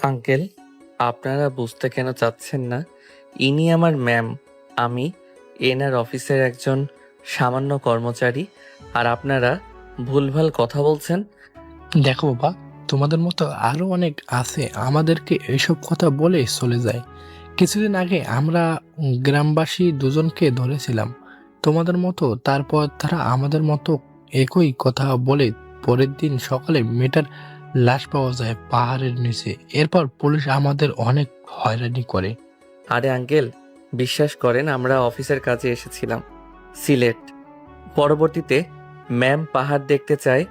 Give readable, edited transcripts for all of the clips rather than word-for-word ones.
Uncle, আপনারা বুঝতে কেন চাচ্ছেন না? ইনি আমার ম্যাম। আমি এনার অফিসের একজন সামান্য কর্মচারী, আর আপনারা ভুলভাল কথা বলছেন। দেখো বাবা, তোমাদের মতো আরো অনেক আছে আমাদেরকে এইসব কথা বলে চলে যায়। কিছুদিন আগে আমরা গ্রামবাসী দুজনকে ধরেছিলাম তোমাদের মতো, তারপর তারা আমাদের মতো একই কথা বলে পরের দিন সকালে মেয়েটার লাশ পাওয়া যায় পাহাড়ের নিচে। এরপর পুলিশ আমাদের অনেক হয়রানি করে। আরে আঙ্কেল, বিশ্বাস করেন, আমরা অফিসের কাজে এসেছিলাম সিলেট। পরবর্তীতে ম্যাম পাহাড় দেখতে চায়,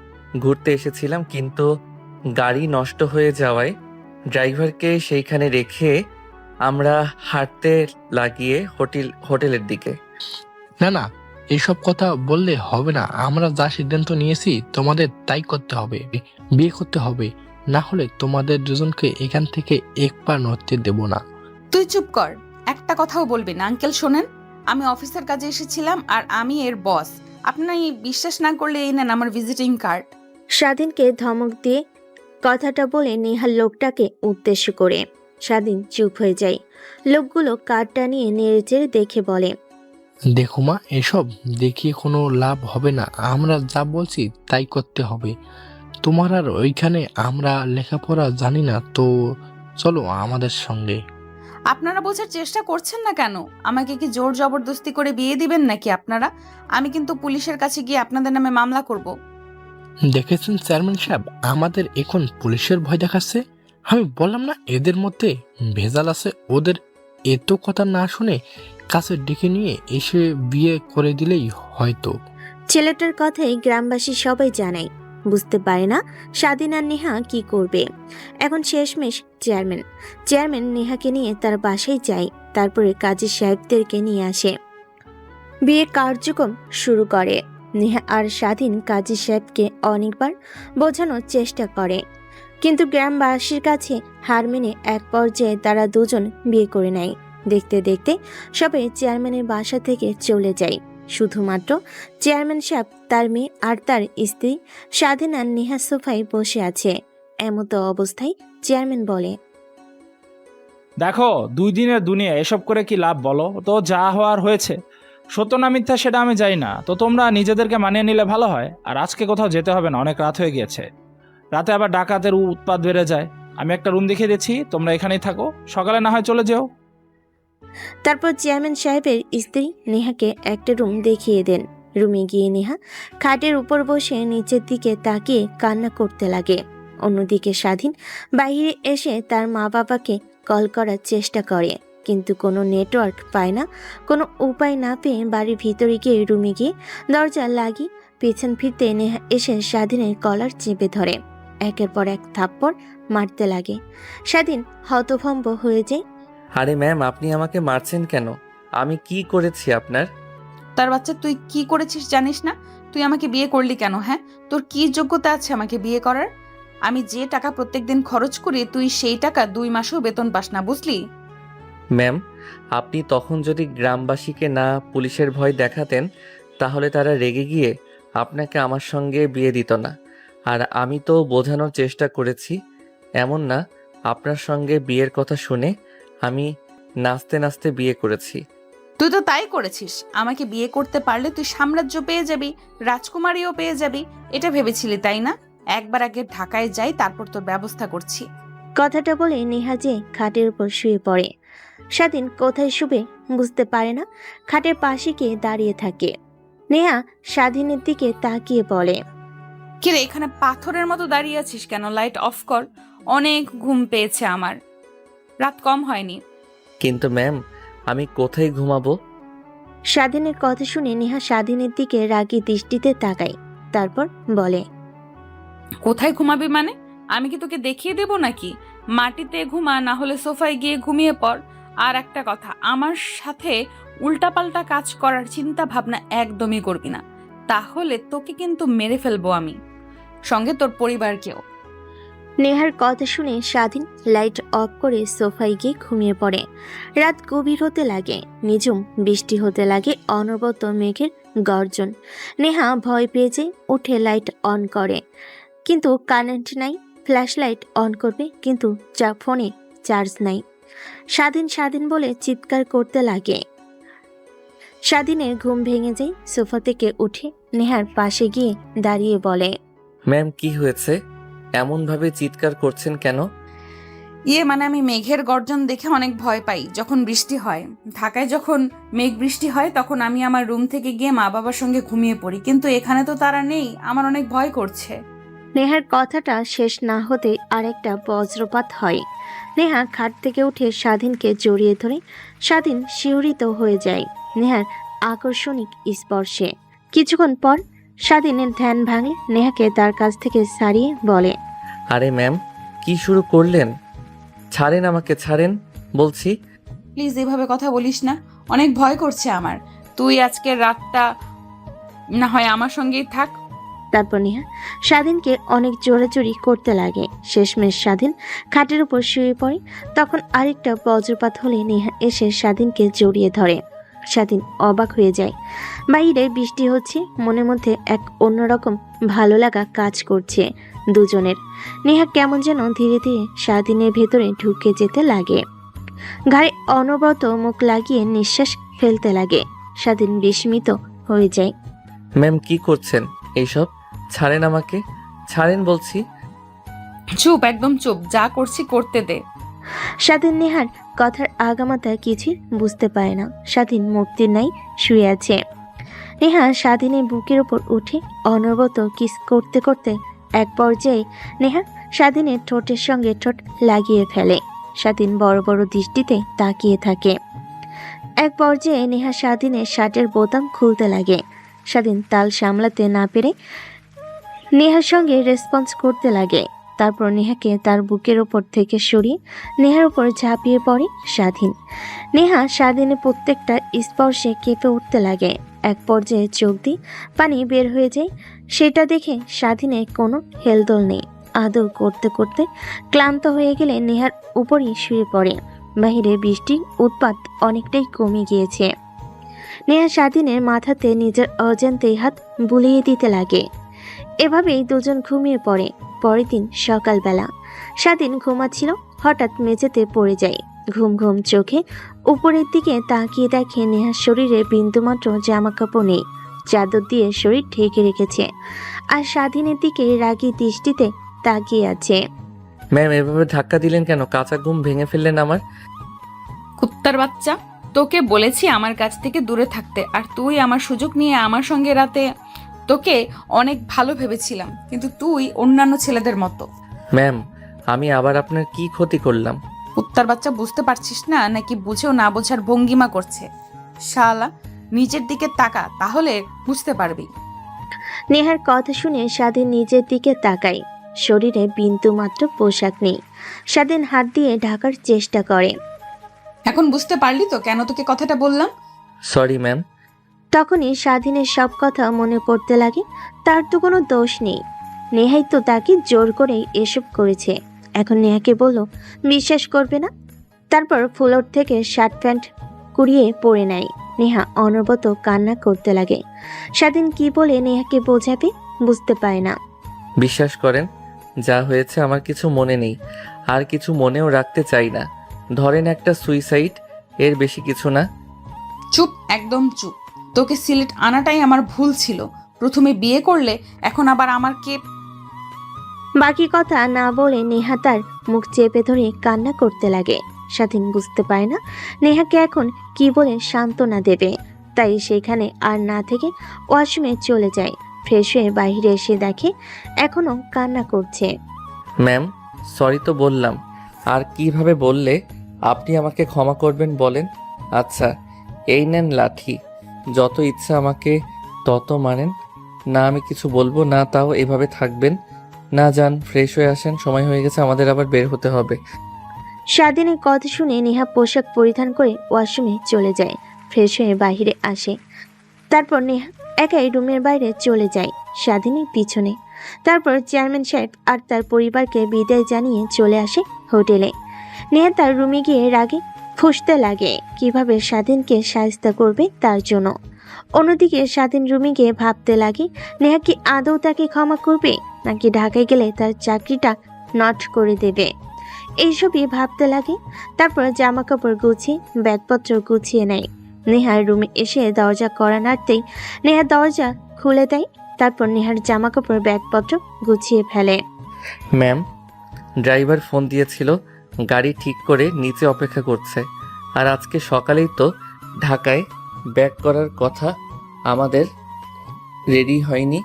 ঘুরতে এসেছিলাম, কিন্তু গাড়ি নষ্ট হয়ে যাওয়ায় ড্রাইভারকে সেইখানে রেখে আমরা হাঁটতে লাগিয়ে হোটেলের দিকে। না না, এইসব কথা বললে হবে না। আমরা যা সিদ্ধান্ত নিয়েছি তোমাদের তাই করতে হবে, বিয়ে করতে হবে, না হলে তোমাদের দুজনকে এখান থেকে এক পা নড়তে দেব না। তুই চুপ কর, একটা কথাও বলবি না। আঙ্কেল শোনেন, আমি অফিসের কাজে এসেছিলাম আর আমি এর বস। আপনার বিশ্বাস না করলে এই নেন আমার ভিজিটিং কার্ড। স্বাধীনকে ধমক দিয়ে কথাটা বলে নেহার লোকটাকে উদ্দেশ্য করে। স্বাধীন চুপ হয়ে যায়। লোকগুলো কার্ডটা নিয়ে নেড়েচেড়ে দেখে বলে, দেখো মা, এসব দেখিয়ে কোনো লাভ হবে না। আমরা যা বলছি তাই করতে হবে। তোমার আর ওইখানে আমরা লেখাপড়া জানি না তো, চলো আমাদের সঙ্গে। আপনারা বোঝার চেষ্টা করছেন না কেন? আমাকে কি জোর জবরদস্তি করে বিয়ে দিবেন নাকি আপনারা? আমি কিন্তু পুলিশের কাছে গিয়ে আপনাদের নামে মামলা করব। দেখেছেন চেয়ারম্যান সাহেব, আমাদের এখন পুলিশের ভয় দেখাচ্ছে। আমি বললাম না এদের মধ্যে ভেজাল আছে। ওদের এত কথা না শুনে কাছে ডেকে নিয়ে এসে বিয়ে করে দিলেই হয়তো। ছেলেটার কথাই গ্রামবাসী সবাই জানায়। বুঝতে পারে না স্বাধীন আর নেহা কি করবে। এখন শেষমেশ চেয়ারম্যান নেহাকে নিয়ে তার বাসায় যায়। তারপরে কাজী সাহেবদেরকে নিয়ে আসে, বিয়ে কার্যক্রম শুরু করে। নেহা আর স্বাধীন কাজী সাহেবকে অনেকবার বোঝানোর চেষ্টা করে, কিন্তু গ্রামবাসীর কাছে হার মেনে এক পর্যায়ে তারা দুজন বিয়ে করে নেয়। দেখতে দেখতে সবাই চেয়ারম্যানের বাসা থেকে চলে যায়। শুধুমাত্র চেয়ারম্যান সাহেব, তার মেয়ে আর তার স্ত্রী স্বাধীন আর নেহা সোফায় বসে আছে। এমতো অবস্থায় চেয়ারম্যান বলে, দেখো, 2 দিনের দুনিয়া, এসব করে কি লাভ বলো তো? যা হওয়ার হয়েছে, সত্য না মিথ্যা সেটা আমি জানি না, তো তোমরা নিজেদেরকে মানিয়ে নিলে ভালো হয়। আর আজকে কোথাও যেতে হবে না, অনেক রাত হয়ে গিয়েছে। রাতে আবার ডাকাতের উৎপাত বেড়ে যায়। আমি একটা রুম দেখিয়ে দিচ্ছি, তোমরা এখানেই থাকো, সকালে না হয় চলে যেও। তারপর চেয়ারম্যান সাহেবের স্ত্রী নেহাকে একটা রুম দেখিয়ে দেন। রুমে গিয়ে নেহা খাটের উপর বসে নিচের দিকে তাকিয়ে কান্না করতে লাগে। অন্যদিকে স্বাধীন বাইরে এসে তার মা বাবাকে কল করার চেষ্টা করে, কিন্তু কোনো নেটওয়ার্ক পায় না। কোনো উপায় না পেয়ে বাড়ির ভিতরে গিয়ে রুমে গিয়ে দরজা লাগিয়ে পেছন ফিরতে নেহা এসে স্বাধীনের কলার চেপে ধরে। একের পর এক থাপ্পড় মারতে লাগে। স্বাধীন হতভম্ব হয়ে যায়। আরে ম্যাম, আপনি আমাকে মারছেন কেন? আমি কি করেছি আপনার? তার বাচ্চা, তুই কি করেছিস জানিস না? তুই আমাকে বিয়ে করলি কেন? হ্যাঁ, তোর কি যোগ্যতা আছে আমাকে বিয়ে করার? আমি যে টাকা প্রত্যেকদিন খরচ করি, তুই সেই টাকা 2 মাসেও বেতন পাস না, বুঝলি? ম্যাম, আপনি তখন যদি গ্রামবাসীকে না পুলিশের ভয় দেখাতেন, তাহলে তারা রেগে গিয়ে আপনাকে আমার সঙ্গে বিয়ে দিত না। আর আমি তো বোঝানোর চেষ্টা করেছি। এমন না আপনার সঙ্গে বিয়ের কথা শুনে আমি নাচতে নাচতে বিয়ে করেছি। তুই তো তাই করেছিস। আমাকে বিয়ে করতে পারলে তুই সাম্রাজ্য পেয়ে যাবি, রাজকুমারীও পেয়ে যাবি, এটা ভেবেছিলি তাই না? একবার আগে ঢাকায় যাই, তারপর তোর ব্যবস্থা করছি। কথাটা বলে নেহা যে খাটের উপর শুয়ে পড়ে। স্বাধীন কোথায় শুবে বুঝতে পারে না, খাটের পাশে গিয়ে দাঁড়িয়ে থাকে। নেহা স্বাধীনের দিকে তাকিয়ে বলে, কিরে, এখানে পাথরের মতো দাঁড়িয়ে আছিস কেন? লাইট অফ কর, অনেক ঘুম পেয়েছে আমার, রাত কম হয়নি। কিন্তু ম্যাম, আমি কোথায় ঘুমাবো? স্বাধীনের কথা শুনে নেহা স্বাধীনের দিকে রাগী দৃষ্টিতে তাকায়। তারপর বলে, কোথায় ঘুমাবি মানে? আমি কি তোকে দেখিয়ে দেব নাকি? মাটিতে ঘুমা, না হলে সোফায় গিয়ে ঘুমিয়ে পড়। আর একটা কথা, আমার সাথে উল্টাপাল্টা কাজ করার চিন্তা ভাবনা একদমই করবি না, তাহলে তোকে কিন্তু মেরে ফেলবো আমি, সঙ্গে তোর পরিবারকেও। নেহার কথা শুনে স্বাধীন লাইট অফ করে সোফায় গিয়ে ঘুমিয়ে পড়ে। রাত গভীর হতে লাগে, নিঝুম বৃষ্টি হতে লাগে, অনবরত মেঘের গর্জন। নেহা ভয় পেয়ে যায়, উঠে লাইট অন করে, কিন্তু কারেন্ট নাই। ফ্ল্যাশ লাইট অন করবে, কিন্তু ফোনে চার্জ নাই। স্বাধীন স্বাধীন বলে চিৎকার করতে লাগে। স্বাধীনের ঘুম ভেঙে যায়। সোফা থেকে উঠে নেহার পাশে গিয়ে দাঁড়িয়ে বলে, ম্যাম কি হয়েছে? এমনভাবে চিৎকার করছেন কেন? মানে আমি মেঘের গর্জন দেখে অনেক ভয় পাই যখন বৃষ্টি হয়। ঢাকায় যখন মেঘ বৃষ্টি হয় তখন আমি আমার রুম থেকে গিয়ে মা বাবার সঙ্গে ঘুমিয়ে পড়ি, কিন্তু এখানে তো তারা নেই, আমার অনেক ভয় করছে। নেহার কথাটা শেষ না হতে আরেকটা বজ্রপাত হয়। নেহা খাট থেকে উঠে স্বাধীনকে জড়িয়ে ধরে। স্বাধীন শিহরিত হয়ে যায় নেহার আকর্ষণিক স্পর্শে। কিছুক্ষণ পর স্বাধীনের ধ্যান ভাঙলে নেহাকে তার কাছ থেকে সারিয়ে বলে, আরে ম্যাম, কি শুরু করলেন? ছাড়েন আমাকে, ছাড়েন বলছি। প্লিজ এভাবে কথা বলিস না, অনেক ভয় করছে আমার। তুই আজকের রাতটা না হয় আমার সঙ্গেই থাক। তারপর নেহা স্বাধীনকে অনেক জোরাজুরি করতে লাগে। শেষমেশ স্বাধীন খাটের উপর শুয়ে পড়ে। তখন আরেকটা বজ্রপাত হলে নেহা এসে স্বাধীনকে জড়িয়ে ধরে। স্বাধীন অবাক হয়ে যায়। বাইরে বৃষ্টি হচ্ছে, মনের মধ্যে এক অন্যরকম ভালো লাগা কাজ করছে দুজনের। নেহা কেমন যেন ধীরে ধীরে স্বাধীনের ভেতরে ঢুকে যেতে লাগে। ঘাড়ে অনবরত মুখ লাগিয়ে নিঃশ্বাস ফেলতে লাগে। স্বাধীন বিস্মিত হয়ে যায়। ম্যাম কি করছেন এইসব? ছাড়েন আমাকে, ছাড়েন বলছি। চুপ, একদম চুপ, যা করছি করতে দে। স্বাধীন নেহার কথার আগামাতা কিছুই বুঝতে পারে না। স্বাধীন মূর্তির নাই শুয়ে আছে। নেহা স্বাধীনের বুকের উপর উঠে অনবরত কিস করতে করতে এক পর্যায়ে নেহা স্বাধীনের ঠোঁটের সঙ্গে ঠোঁট লাগিয়ে ফেলে। স্বাধীন বড় বড় দৃষ্টিতে তাকিয়ে থাকে। এক পর্যায়ে নেহা স্বাধীনের শার্টের বোতাম খুলতে লাগে। স্বাধীন তাল সামলাতে না পেরে নেহার সঙ্গে রেসপন্স করতে লাগে। তারপর নেহাকে তার বুকের ওপর থেকে সরিয়ে নেহার উপর ঝাঁপিয়ে পড়ে স্বাধীন। নেহা স্বাধীনের প্রত্যেকটা স্পর্শে কেঁপে উঠতে লাগে। এক পর্যায়ে চোখ দিয়ে পানি বের হয়ে যায়। সেটা দেখে স্বাধীনের কোনো হেলদোল নেই। আদর করতে করতে ক্লান্ত হয়ে গেলে নেহার উপরই শুয়ে পড়ে। বাহিরে বৃষ্টির উৎপাত অনেকটাই কমে গিয়েছে। নেহা স্বাধীনের মাথাতে নিজের অজান্তেই হাত বুলিয়ে দিতে লাগে। এভাবেই দুজন ঘুমিয়ে পড়ে। পরের দিন সকালবেলা স্বাধীন ঘুমাচ্ছিল, হঠাৎ মেঝেতে পড়ে যায়। ঘুম ঘুম চোখে উপরের দিকে তাকিয়ে দেখে নেহার শরীরে বিন্দুমাত্র জামা কাপড় নেই। চাদর দিয়ে শরীর ঢেকে রেখেছে, আর স্বাধীনের দিকে রাগী দৃষ্টিতে তাকিয়ে আছে। ম্যাম এভাবে ধাক্কা দিলেন কেন? কাঁচা ঘুম ভেঙে ফেললেন আমার। কুত্তার বাচ্চা, তোকে বলেছি আমার কাছ থেকে দূরে থাকতে, আর তুই আমার সুযোগ নিয়ে আমার সঙ্গে রাতে। তোকে অনেক ভালো ভেবেছিলাম, কিন্তু তুই অন্যান্য ছেলেদের মতো। ম্যাম আমি আবার আপনার কি ক্ষতি করলাম? কুত্তার বাচ্চা, বুঝতে পারছিস না নাকি বুঝেও না বোঝার ভঙ্গিমা করছে? শালা, নিচের দিকে তাকা, তাহলে বুঝতে পারবি। নেহার কথা শুনে স্বাধীন নিজের দিকে তাকায়। শরীরে বিন্দু মাত্র পোশাক নেই। স্বাধীন হাত দিয়ে ঢাকার চেষ্টা করে। এখন বুঝতে পারলি তো কেন তোকে কথাটা বললাম? Sorry ma'am. তখনই স্বাধীনের সব কথা মনে পড়তে লাগে। তার তো কোনো দোষ নেই, নেহাই তো তাকে জোর করে এসব করেছে। এখন নেহাকে বলল বিশ্বাস করবে না। তারপর ফ্লোর থেকে শার্ট প্যান্ট কুড়িয়ে পরে নেয়। নেহা অনবরত কান্না করতে লাগে। স্বাধীন কি বলে নেহাকে বোঝাবে বুঝতে পারে না। বিশ্বাস করেন, যা হয়েছে আমার কিছু মনে নেই, আর কিছু মনেও রাখতে চাই না। ধরেন একটা সুইসাইড, এর বেশি কিছু না। চুপ, একদম চুপ। তোকে সিলেট আনাটাই আমার ভুল ছিল। প্রথমে বিয়ে করলে, এখন আবার আমার কে। বাকি কথা না বলে নেহা তার মুখ চেপে ধরে কান্না করতে লাগে। স্বাধীন বুঝতে পারে না নেহাকে এখন কি বলে সান্ত্বনা দেবে, তাই সেখানে আর না থেকে ওয়াশরুমে চলে যায়। ফ্রেশ হয়ে বাইরে এসে দেখে এখনো কান্না করছে। ম্যাম সরি তো বললাম, আর কিভাবে বললে আপনি আমাকে ক্ষমা করবেন বলেন? আচ্ছা এই নেন লাঠি, যত ইচ্ছা আমাকে তত মারেন না, আমি কিছু বলবো না, তাও এভাবে থাকবেন না। যান ফ্রেশ হয়ে আসেন, সময় হয়ে গেছে, আমাদের আবার বের হতে হবে। স্বাধীনের কথা শুনে নেহা পোশাক পরিধান করে ওয়াশরুমে চলে যায়। ফ্রেশ হয়ে বাইরে আসে। তারপর নেহা একাই রুমের বাইরে চলে যায় স্বাধীনের পিছনে। তারপর চেয়ারম্যান সাহেব আর তার পরিবারকে বিদায় জানিয়ে চলে আসে হোটেলে। নেহা তার রুমে গিয়ে রাগে ফুঁসতে লাগে কিভাবে স্বাধীনকে সাহায্য করবে তার জন্য। অন্যদিকে স্বাধীন রুমে গিয়ে ভাবতে লাগে নেহা কি আদৌ তাকে ক্ষমা করবে, নাকি ঢাকায় গেলে তার চাকরিটা নট করে দেবে। এইসবই ভাবতে লাগে। তারপর জামা কাপড় গুছিয়ে ব্যাগপত্র গুছিয়ে নেয়। নেহার রুমে এসে দরজা কড়া নাড়তেই নেহা দরজা খুলে দেয়। তারপর নেহার জামা কাপড় ব্যাগপত্র গুছিয়ে ফেলে। ম্যাম, ড্রাইভার ফোন দিয়েছিল, গাড়ি ঠিক করে নিচে অপেক্ষা করছে। আর আজকে সকালেই তো ঢাকায় ব্যাক করার কথা, আমাদের রেডি হয়নি।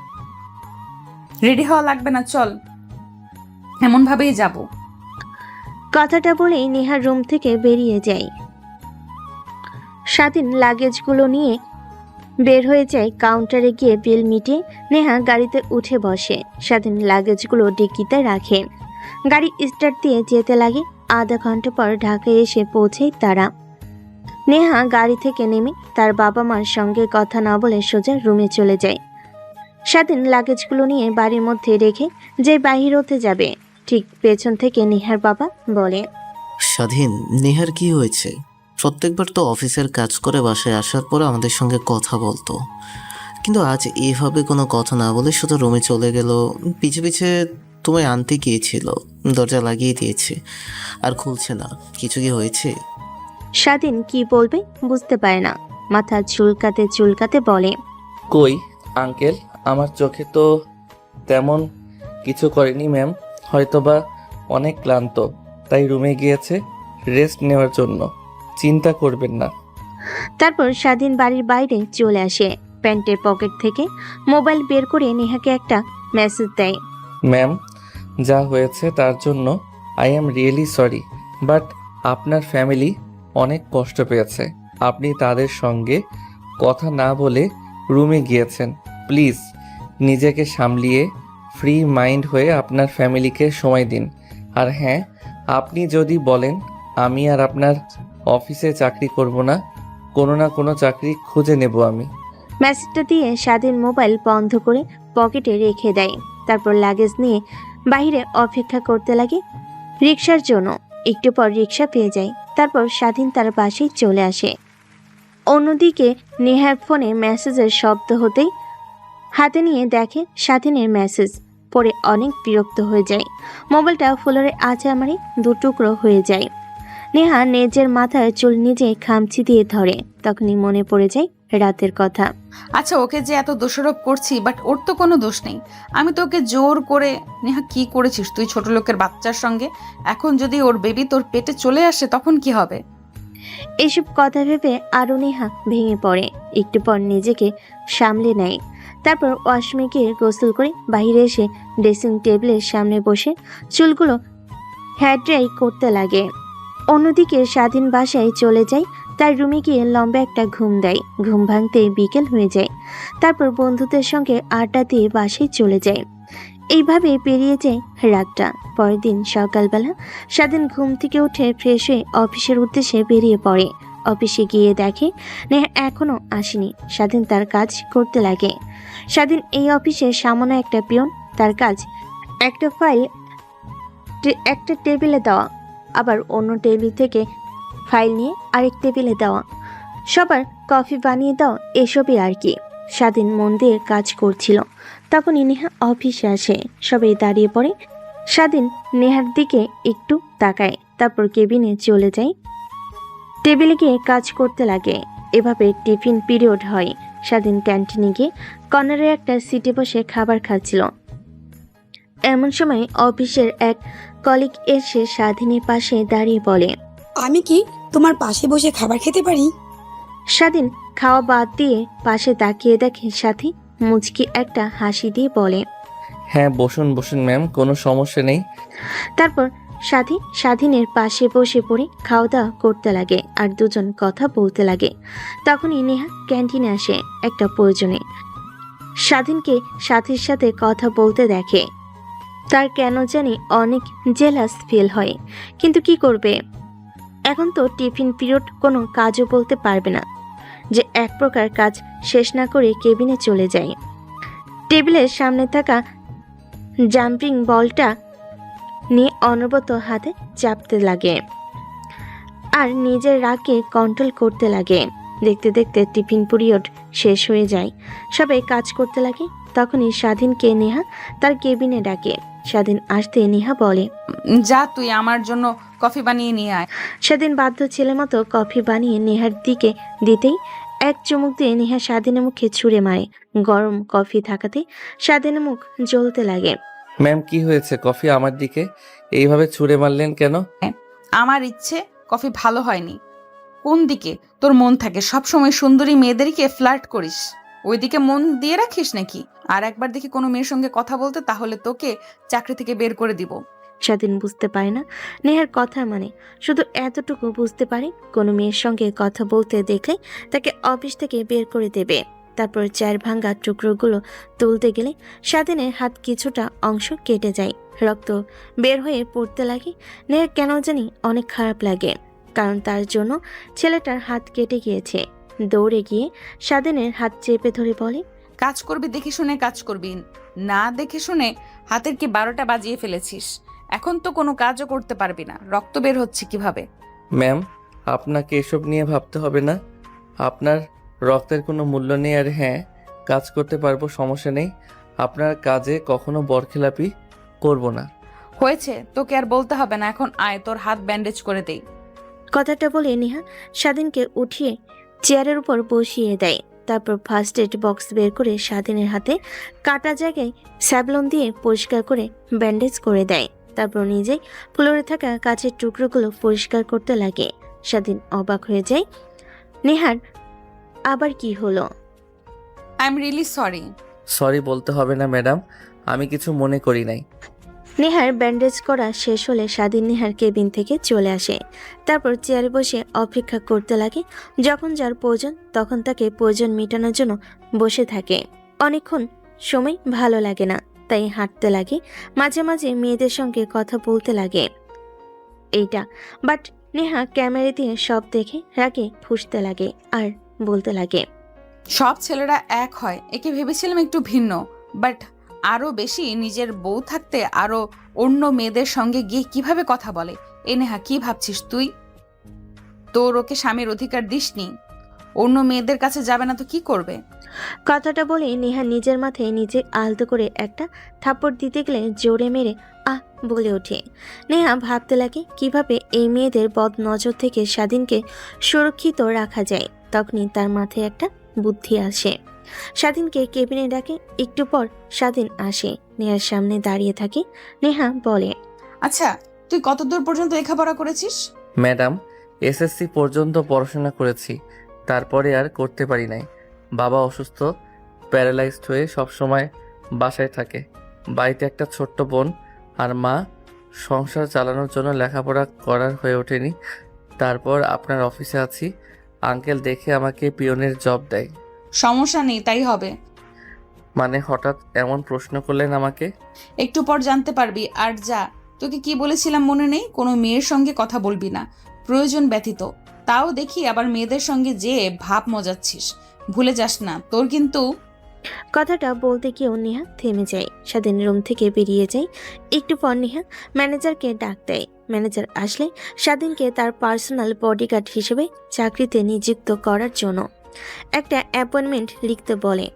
রেডি হওয়া লাগবে না, চল, এমনভাবেই যাব। কথাটা বলেই নেহার রুম থেকে বেরিয়ে যায়। স্বাধীন লাগেজগুলো নিয়ে বের হয়ে যায়। কাউন্টারে গিয়ে বিল মিটিয়ে নেহা গাড়িতে উঠে বসে। স্বাধীন লাগেজগুলো ডিকিতে রাখে। গাড়ি স্টার্ট দিয়ে যেতে লাগে। আধা ঘন্টা পর ঢাকায় এসে পৌঁছেই তারা। নেহা গাড়ি থেকে নেমে তার বাবা মার সঙ্গে কথা না বলে সোজা রুমে চলে যায়। স্বাধীন লাগেজগুলো নিয়ে বাড়ির মধ্যে রেখে যে বাহির হতে যাবে, ঠিক পেছন থেকে নেহার বাবা বলে, স্বাধীন, নেহার কি হয়েছে? প্রত্যেকবার তো অফিসের কাজ করে বাসায় আসার পর আমাদের সঙ্গে কথা বলতো, কিন্তু আজ এভাবে কোনো কথা না বলে শুধু রুমে চলে গেল। পিছে পিছে তোমায় আনতে গিয়েছিল, দরজা লাগিয়ে দিয়েছে আর খুলছে না। কিছু কি হয়েছে? স্বাধীন কি বলবে বুঝতে পারে না। মাথা চুলকাতে চুলকাতে বলে, কই আঙ্কেল, আমার চোখে তো তেমন কিছু করেনি ম্যাম। হয়তোবা অনেক ক্লান্ত, তাই রুমে গিয়েছে রেস্ট নেওয়ার জন্য। চিন্তা করবেন না। তারপর স্বাধীন বাড়ির বাইরে চলে আসে। প্যান্টের পকেট থেকে মোবাইল বের করে নেহাকে একটা মেসেজ দেয়। ম্যাম, যা হয়েছে তার জন্য I am really sorry, but আপনার ফ্যামিলি অনেক কষ্ট পেয়েছে। আপনি তাদের সঙ্গে কথা না বলে রুমে গিয়েছেন। প্লিজ নিজেকে সামলিয়ে ফ্রি মাইন্ড হয়ে আপনার ফ্যামিলিকে সময় দিন। আর হ্যাঁ, আপনি যদি বলেন আমি আর আপনার অফিসে চাকরি করব না, কোনো না কোনো চাকরি খুঁজে নেব আমি। মেসেজটা দিয়ে স্বাধীন মোবাইল বন্ধ করে পকেটে রেখে দেয়। তারপর লাগেজ নিয়ে বাইরে অপেক্ষা করতে লাগে রিক্সার জন্য। একটু পর রিক্সা পেয়ে যায়। তারপর স্বাধীন তার বাসায় চলে আসে। অন্যদিকে নেহার ফোনে মেসেজের শব্দ হতেই হাতে নিয়ে দেখে স্বাধীনের মেসেজ। পরে অনেক বিরক্ত হয়ে যায়। মোবাইলটা ফ্লোরে আছাড় দু টুকরো হয়ে যায়। নেহা নিজের মাথার চুল নিজে খামচি দিয়ে ধরে। তখনই মনে পড়ে যায় রাতের কথা। আচ্ছা, ওকে যে এত দোষারোপ করছি, বাট ওর তো কোনো দোষ নেই। আমি তো ওকে জোর করে। নেহা, কি করেছিস তুই ছোট লোকের বাচ্চার সঙ্গে? এখন যদি ওর বেবি তোর পেটে চলে আসে তখন কি হবে? এসব কথা ভেবে আরও নেহা ভেঙে পড়ে। একটু পর নিজেকে সামলে নেয়। তারপর ওয়াশরুমে গিয়ে গোসল করে বাইরে এসে ড্রেসিং টেবিলের সামনে বসে চুলগুলো হেয়ার ড্রাই করতে লাগে। অন্যদিকে স্বাধীন বাসায় চলে যায়। তার রুমে গিয়ে লম্বা একটা ঘুম দেয়। ঘুম ভাঙতেই বিকেল হয়ে যায়। তারপর বন্ধুদের সঙ্গে আড্ডা দিয়ে বাসায় চলে যায়। এইভাবে পেরিয়ে যায় রাতটা। পরের দিন সকালবেলা স্বাধীন ঘুম থেকে উঠে ফ্রেশ হয়ে অফিসের উদ্দেশ্যে বেরিয়ে পড়ে। অফিসে গিয়ে দেখে নেহা এখনো আসেনি। স্বাধীন তার কাজ করতে লাগে। স্বাধীন এই অফিসে সামান্য একটা পিয়ন। তার কাজ একটা ফাইল একটা টেবিলে দেওয়া, আবার অন্য টেবিল থেকে ফাইল নিয়ে আরেক টেবিলে দেওয়া, সবার কফি বানিয়ে দেওয়া, এসবই আর কি। স্বাধীন মন দিয়ে কাজ করছিল। তখনই নেহা অফিসে আসে। সবাই দাঁড়িয়ে পড়ে। স্বাধীন নেহার দিকে একটু তাকায়, তারপর কেবিনে চলে যায়। টেবিলে গিয়ে কাজ করতে লাগে। এভাবে টিফিন পিরিয়ড হয়। স্বাধীন ক্যান্টিনে গিয়ে কর্নারে একটা সিটে বসে খাবার খাচ্ছিল। এমন সময় অফিসের এক কলিগ এসে স্বাধীনের পাশে দাঁড়িয়ে বলে, আমি কি তোমার পাশে বসে খাবার খেতে পারি? স্বাধীন খাওয়া বাদ দিয়ে পাশে তাকিয়ে দেখে সাথী মুচকি একটা হাসি দিয়ে বলে, হ্যাঁ বসুন বসুন ম্যাম, কোনো সমস্যা নেই। তারপর সাথী স্বাধীনের পাশে বসে পড়ে খাওয়া দাওয়া করতে লাগে আর দুজন কথা বলতে লাগে। তখনই নেহা ক্যান্টিনে আসে একটা প্রয়োজনে। স্বাধীনকে সাথীর সাথে কথা বলতে দেখে। তার কেন জানি অনেক জেলাস ফিল হয়, কিন্তু কি করবে? এখন তো টিফিন পিরিয়ড, কোনো কাজও বলতে পারবে না যে এক প্রকার কাজ শেষ না করে কেবিনে চলে যায়। টেবিলের সামনে থাকা জাম্পিং বলটা নিয়ে অনবরত হাতে চাপতে লাগে আর নিজের রাগকে কন্ট্রোল করতে লাগে। দেখতে দেখতে টিফিন পিরিয়ড শেষ হয়ে যায়। সবাই কাজ করতে লাগে। তখনই স্বাধীনকে নেহা তার কেবিনে ডাকে। স্বাধীন আসতে নেহা বলে। যা তুই আমার জন্য কফি বানিয়ে নিয়ে আয়। স্বাধীন বাধ্য ছেলে মতো কফি বানিয়ে নেহার দিকে দিতেই এক চুমুক দিয়ে নেহা স্বাধীনের মুখে ছুঁড়ে মারে। গরম কফি থাকাতে স্বাধীনের মুখ জ্বলতে লাগে। ম্যাম কি হয়েছে? কফি আমার দিকে এইভাবে ছুঁড়ে মারলেন কেন? আমার ইচ্ছে কফি ভালো হয়নি। কোন দিকে তোর মন থাকে? সবসময় সুন্দরী মেয়েদেরকে ফ্লার্ট করিস, ওইদিকে মন দিয়ে রাখিস নাকি? আর একবার দেখি কোনো মেয়ের সঙ্গে কথা বলতে, তাহলে তোকে চাকরি থেকে বের করে দিব। স্বাধীন বুঝতে পারে না নেহার কথা, মানে শুধু এতটুকু বুঝতে পারে কোনো মেয়ের সঙ্গে কথা বলতে দেখলে তাকে অফিস থেকে বের করে দেবে। তারপর চায়ের ভাঙ্গা টুকরোগুলো তুলতে গেলে স্বাধীনের হাত কিছুটা অংশ কেটে যায়, রক্ত বের হয়ে পড়তে লাগে। নেহার কেন জানি অনেক খারাপ লাগে, কারণ তার জন্য ছেলেটার হাত কেটে গিয়েছে। দৌড়ে গিয়ে স্বাধীনের হাত চেপে ধরে বলে, কাজ করবি দেখে শুনে কাজ করবি, না দেখে শুনে হাতের কি 12টা বাজিয়ে ফেলেছিস। এখন তো কোনো কাজও করতে পারবি না, রক্ত বের হচ্ছে কিভাবে? ম্যাম আপনাকে এসব নিয়ে ভাবতে হবে না, আপনার রক্তের কোনো মূল্য নেই। আর হ্যাঁ, কাজ করতে পারবো, সমস্যা নেই। আপনার কাজে কখনো বরখেলাপি করব না। হয়েছে, তোকে আর বলতে হবে না, এখন আয় তোর হাত ব্যান্ডেজ করে দেই। কথাটা বলে নেহা স্বাধীনকে উঠিয়ে চেয়ারের উপর বসিয়ে দেয়। তারপর ফার্স্ট এড বক্স বের করে স্বাধীনের হাতে কাটা জায়গায় স্যাভলন দিয়ে পরিষ্কার করে ব্যান্ডেজ করে দেয়। তারপর নিজেই ফ্লোরে থাকা কাচের টুকরোগুলো পরিষ্কার করতে লাগে। স্বাধীন অবাক হয়ে যায়, নেহার আবার কি হলো? I am really sorry. Sorry বলতে হবে না ম্যাডাম, আমি কিছু মনে করি নাই। নেহার ব্যান্ডেজ করা শেষ হলে স্বাধীন নেহার কেবিন থেকে চলে আসে। তারপর চেয়ারে বসে অপেক্ষা করতে লাগে। যখন যার প্রয়োজন তখন তাকে প্রয়োজন মেটানোর জন্য বসে থাকে। অনেকক্ষণ সময় ভালো লাগে না, তাই হাঁটতে লাগে, মাঝে মাঝে মেয়েদের সঙ্গে কথা বলতে লাগে। এইটা বাট নেহা ক্যামেরা দিয়ে সব দেখে রাগে ফুঁসতে লাগে আর বলতে লাগে, সব ছেলেরা এক হয়, একে ভেবেছিলাম একটু ভিন্ন, বাট আরো বেশি নিজের বউ থাকতে আরো অন্য মেয়েদের সঙ্গে গিয়ে কিভাবে কথা বলে। এ নেহা, কি ভাবছিস তুই? তোর ওকে স্বামীর অধিকার দিসনি, অন্য মেয়েদের কাছে যাবে না তো কি করবে? কথাটা বলে নেহা নিজের মাথায় নিজে আলতো করে একটা থাপ্পড় দিতে গেলে জোরে মেরে আহ বলে ওঠে। নেহা ভাবতে লাগে কিভাবে এই মেয়েদের বদ নজর থেকে স্বাধীনকে সুরক্ষিত রাখা যায়। তখনই তার মাথায় একটা বুদ্ধি আসে। স্বাধীনকে কেবিনে ডাকে। একটু পর স্বাধীন আসে, নেহার সামনে দাঁড়িয়ে থাকে। নেহা বলে, আচ্ছা, তুই কতদূর পর্যন্ত লেখাপড়া করেছিস? ম্যাডাম এসএসসি পর্যন্ত পড়াশোনা করেছি, তারপরে আর করতে পারি নাই। বাবা অসুস্থ, প্যারালাইজড হয়ে সবসময় বাসায় থাকে। বাড়িতে একটা ছোট্ট বোন আর মা, সংসার চালানোর জন্য লেখাপড়া করার হয়ে ওঠেনি। তারপর আপনার অফিসে আছি, আঙ্কেল দেখে আমাকে পিয়নের জব দেয়। সমস্যা নেই, তাই হবে। মানে হঠাৎ এমন প্রশ্ন করলেন আমাকে? একটু পর জানতে পারবি। আর যা, তোকে কি বলেছিলাম মনে নেই? কোনো মেয়ের সঙ্গে কথা বলবি না প্রয়োজন ব্যতীত। তাও দেখি আবার মেয়েদের সঙ্গে যে ভাব মজাচ্ছিস, ভুলে যাস না তোর কিন্তু। কথাটা বলতে গিয়েও নেহা থেমে যায়। স্বাধীন রুম থেকে বেরিয়ে যায়। একটু পর নেহা ম্যানেজারকে ডাক দেয়। ম্যানেজার আসলে স্বাধীনকে তার পার্সোনাল বডিগার্ড হিসেবে চাকরিতে নিযুক্ত করার জন্য একটা অ্যাপয়েন্টমেন্ট লিখতে বলে।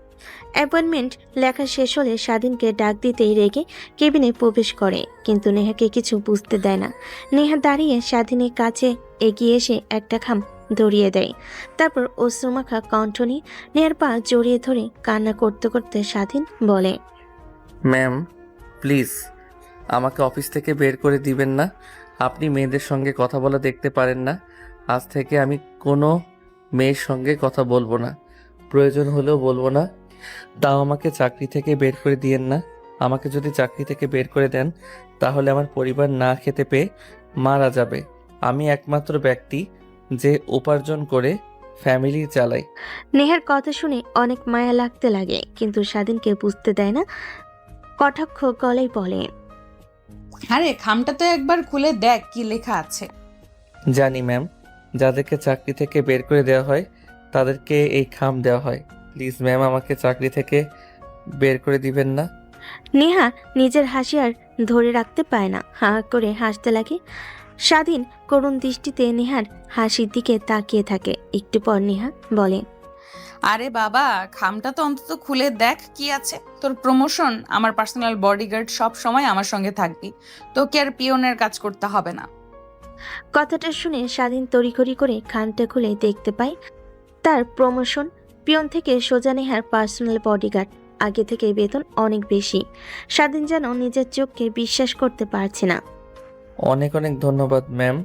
অ্যাপয়েন্টমেন্ট লেখা শেষ হলে স্বাধীনকে ডাক দিতেই রেগে কেবিনে প্রবেশ করে, কিন্তু নেহাকে কিছু বুঝতে দেয় না। নেহা দাঁড়িয়ে স্বাধীনের কাছে এগিয়ে এসে একটা খাম ধরিয়ে দেয়। তারপর অশ্রুমাখা কণ্ঠ নিয়ে নেহার পা জড়িয়ে ধরে কান্না করতে করতে স্বাধীন বলে, ম্যাম প্লিজ আমাকে অফিস থেকে বের করে দিবেন না। আপনি মেয়েদের সঙ্গে কথা বলা দেখতে পারেন না। আজ থেকে আমি কোনো মেয়ের সঙ্গে কথা বলবো না, প্রয়োজন হলেও বলবো না। তাও আমাকে চাকরি থেকে বের করে দিয়েন না। আমাকে যদি চাকরি থেকে বের করে দেন তাহলে আমার পরিবার না খেতে পেয়ে মারা যাবে। আমি একমাত্র ব্যক্তি যে উপার্জন করে ফ্যামিলি চালায়। নেহার কথা শুনে অনেক মায়া লাগতে লাগে, কিন্তু স্বাধীনকে বুঝতে দেয় না। কটাক্ষ গলায় বলে, আরে খামটা তো একবার খুলে দেখ কি লেখা আছে। জানি ম্যাম, যাদেরকে চাকরি থেকে বের করে দেওয়া হয় তাদেরকে এই খাম দেওয়া হয়। প্লিজ ম্যাম আমাকে চাকরি থেকে বের করে দিবেন না। নেহা নিজের হাসি আর ধরে রাখতে পায় না, হা করে হাসতে লাগে। স্বাধীন করুণ দৃষ্টিতে নেহার হাসির দিকে তাকিয়ে থাকে। একটু পর নেহা বলে, আরে বাবা, খামটা তো অন্তত খুলে দেখ কি আছে। তোর প্রমোশন, আমার পার্সোনাল বডিগার্ড, সব সময় আমার সঙ্গে থাকবি, তোকে আর পিয়নের কাজ করতে হবে না। কথাটা শুনে স্বাধীন তড়িঘড়ি করে খামটা খুলে দেখতে পায় তার প্রমোশন। পিয়ন থেকে সোজা নেহার পার্সোনাল বডিগার্ড। আগে থেকে বেতন অনেক বেশি। স্বাধীন যেন নিজের চোখকে বিশ্বাস করতে পারছে না। অনেক অনেক ধন্যবাদ ম্যাম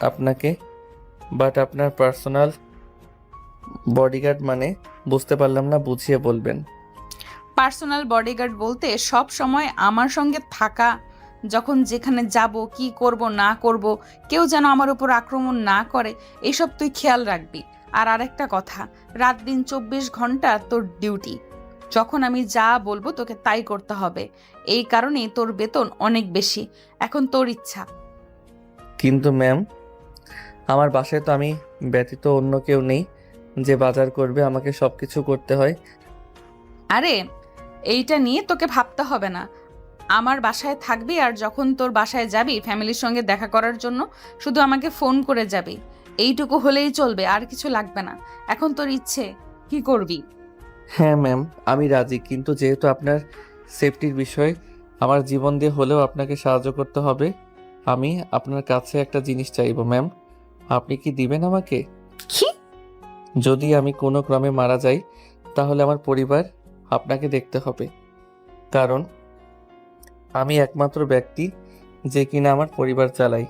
আপনাকে, বাট আপনার পার্সোনাল বডিগার্ড মানে বুঝতে পারলাম না, বুঝিয়ে বলবেন। পার্সোনাল বডিগার্ড বলতে সব সময় আমার সঙ্গে থাকা, যখন যেখানে যাব, কি করব না করব, কেউ যেন আমার উপর আক্রমণ না করে, এসব তুই খেয়াল রাখবি। আর আরেকটা কথা, রাত দিন 24 ঘন্টা তোর ডিউটি। যখন আমি যা বলবো তোকে তাই করতে হবে। এই কারণেই তোর বেতন অনেক বেশি। এখন তোর ইচ্ছা। কিন্তু ম্যাম, আমার বাসায় তো আমি ব্যতীত অন্য কেউ নেই যে বাজার করবে, আমাকে সব কিছু করতে হয়। আরে, এইটা নিয়ে তোকে ভাবতে হবে না। আমার বাসায় থাকবি, আর যখন তোর বাসায় যাবি ফ্যামিলির সঙ্গে দেখা করার জন্য, শুধু আমাকে ফোন করে যাবি। এইটুকু হলেই চলবে, আর কিছু লাগবে না। এখন তোর ইচ্ছে, কি করবি? হ্যাঁ ম্যাম, আমি রাজি, কিন্তু যেহেতু আপনার সেফটির বিষয়, আমার জীবন দিয়ে হলেও আপনাকে সাহায্য করতে হবে। আমি আপনার কাছে একটা জিনিস চাইবো ম্যাম, আপনি কি দিবেন আমাকে? কি? যদি আমি কোনো ক্রমে মারা যাই, তাহলে আমার পরিবার আপনাকে দেখতে হবে, কারণ আমি একমাত্র ব্যক্তি যে কিনা আমার পরিবার চালাই।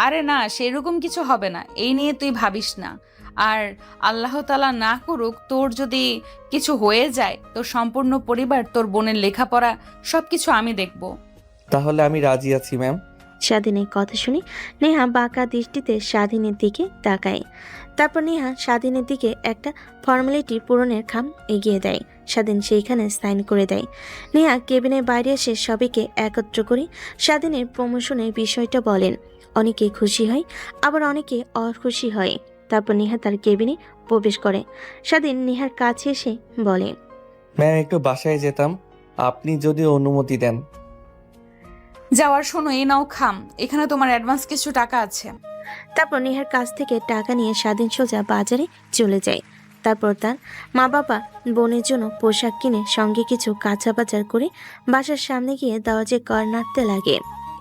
আরে না, সেরকম কিছু হবে না, এই নিয়ে তুই ভাবিস না। আর আল্লাহ তাআলা না করুক, তোর যদি কিছু হয়ে যায়, তোর সম্পূর্ণ পরিবার, তোর বোনের লেখাপড়া, সবকিছু আমি দেখব। তাহলে আমি রাজি আছি ম্যাম। স্বাধীনের কথা শুনে নেহা বাঁকা দৃষ্টিতে স্বাধীনের দিকে তাকায়। তারপর নেহা স্বাধীনের দিকে একটা ফর্মালিটি পূরণের খাম এগিয়ে দেয়। স্বাধীন সেইখানে সাইন করে দেয়। নেহা কেবিনের বাইরে এসে সবাইকে একত্র করে স্বাধীনের প্রমোশনের বিষয়টা বলেন। অনেকে খুশি হয়, আবার অনেকে অখুশি হয়। তারপর নেহা তার কেবিনে প্রবেশ করে। স্বাধীন নেহার কাছে এসে বলে, ম্যাম একটু বাসায় যেতাম, আপনি যদি অনুমতি দেন। যাওয়ার শোনো, এই নাও খাম, এখানে তোমার অ্যাডভান্স কিছু টাকা আছে। তারপর নেহার কাছ থেকে টাকা নিয়ে স্বাধীন সোজা বাজারে চলে যায়। তারপর তার মা বাবা বোনের জন্য পোশাক কিনে সঙ্গে কিছু কাঁচা বাজার করে বাসার সামনে গিয়ে দরজায় কর নাড়তে লাগে।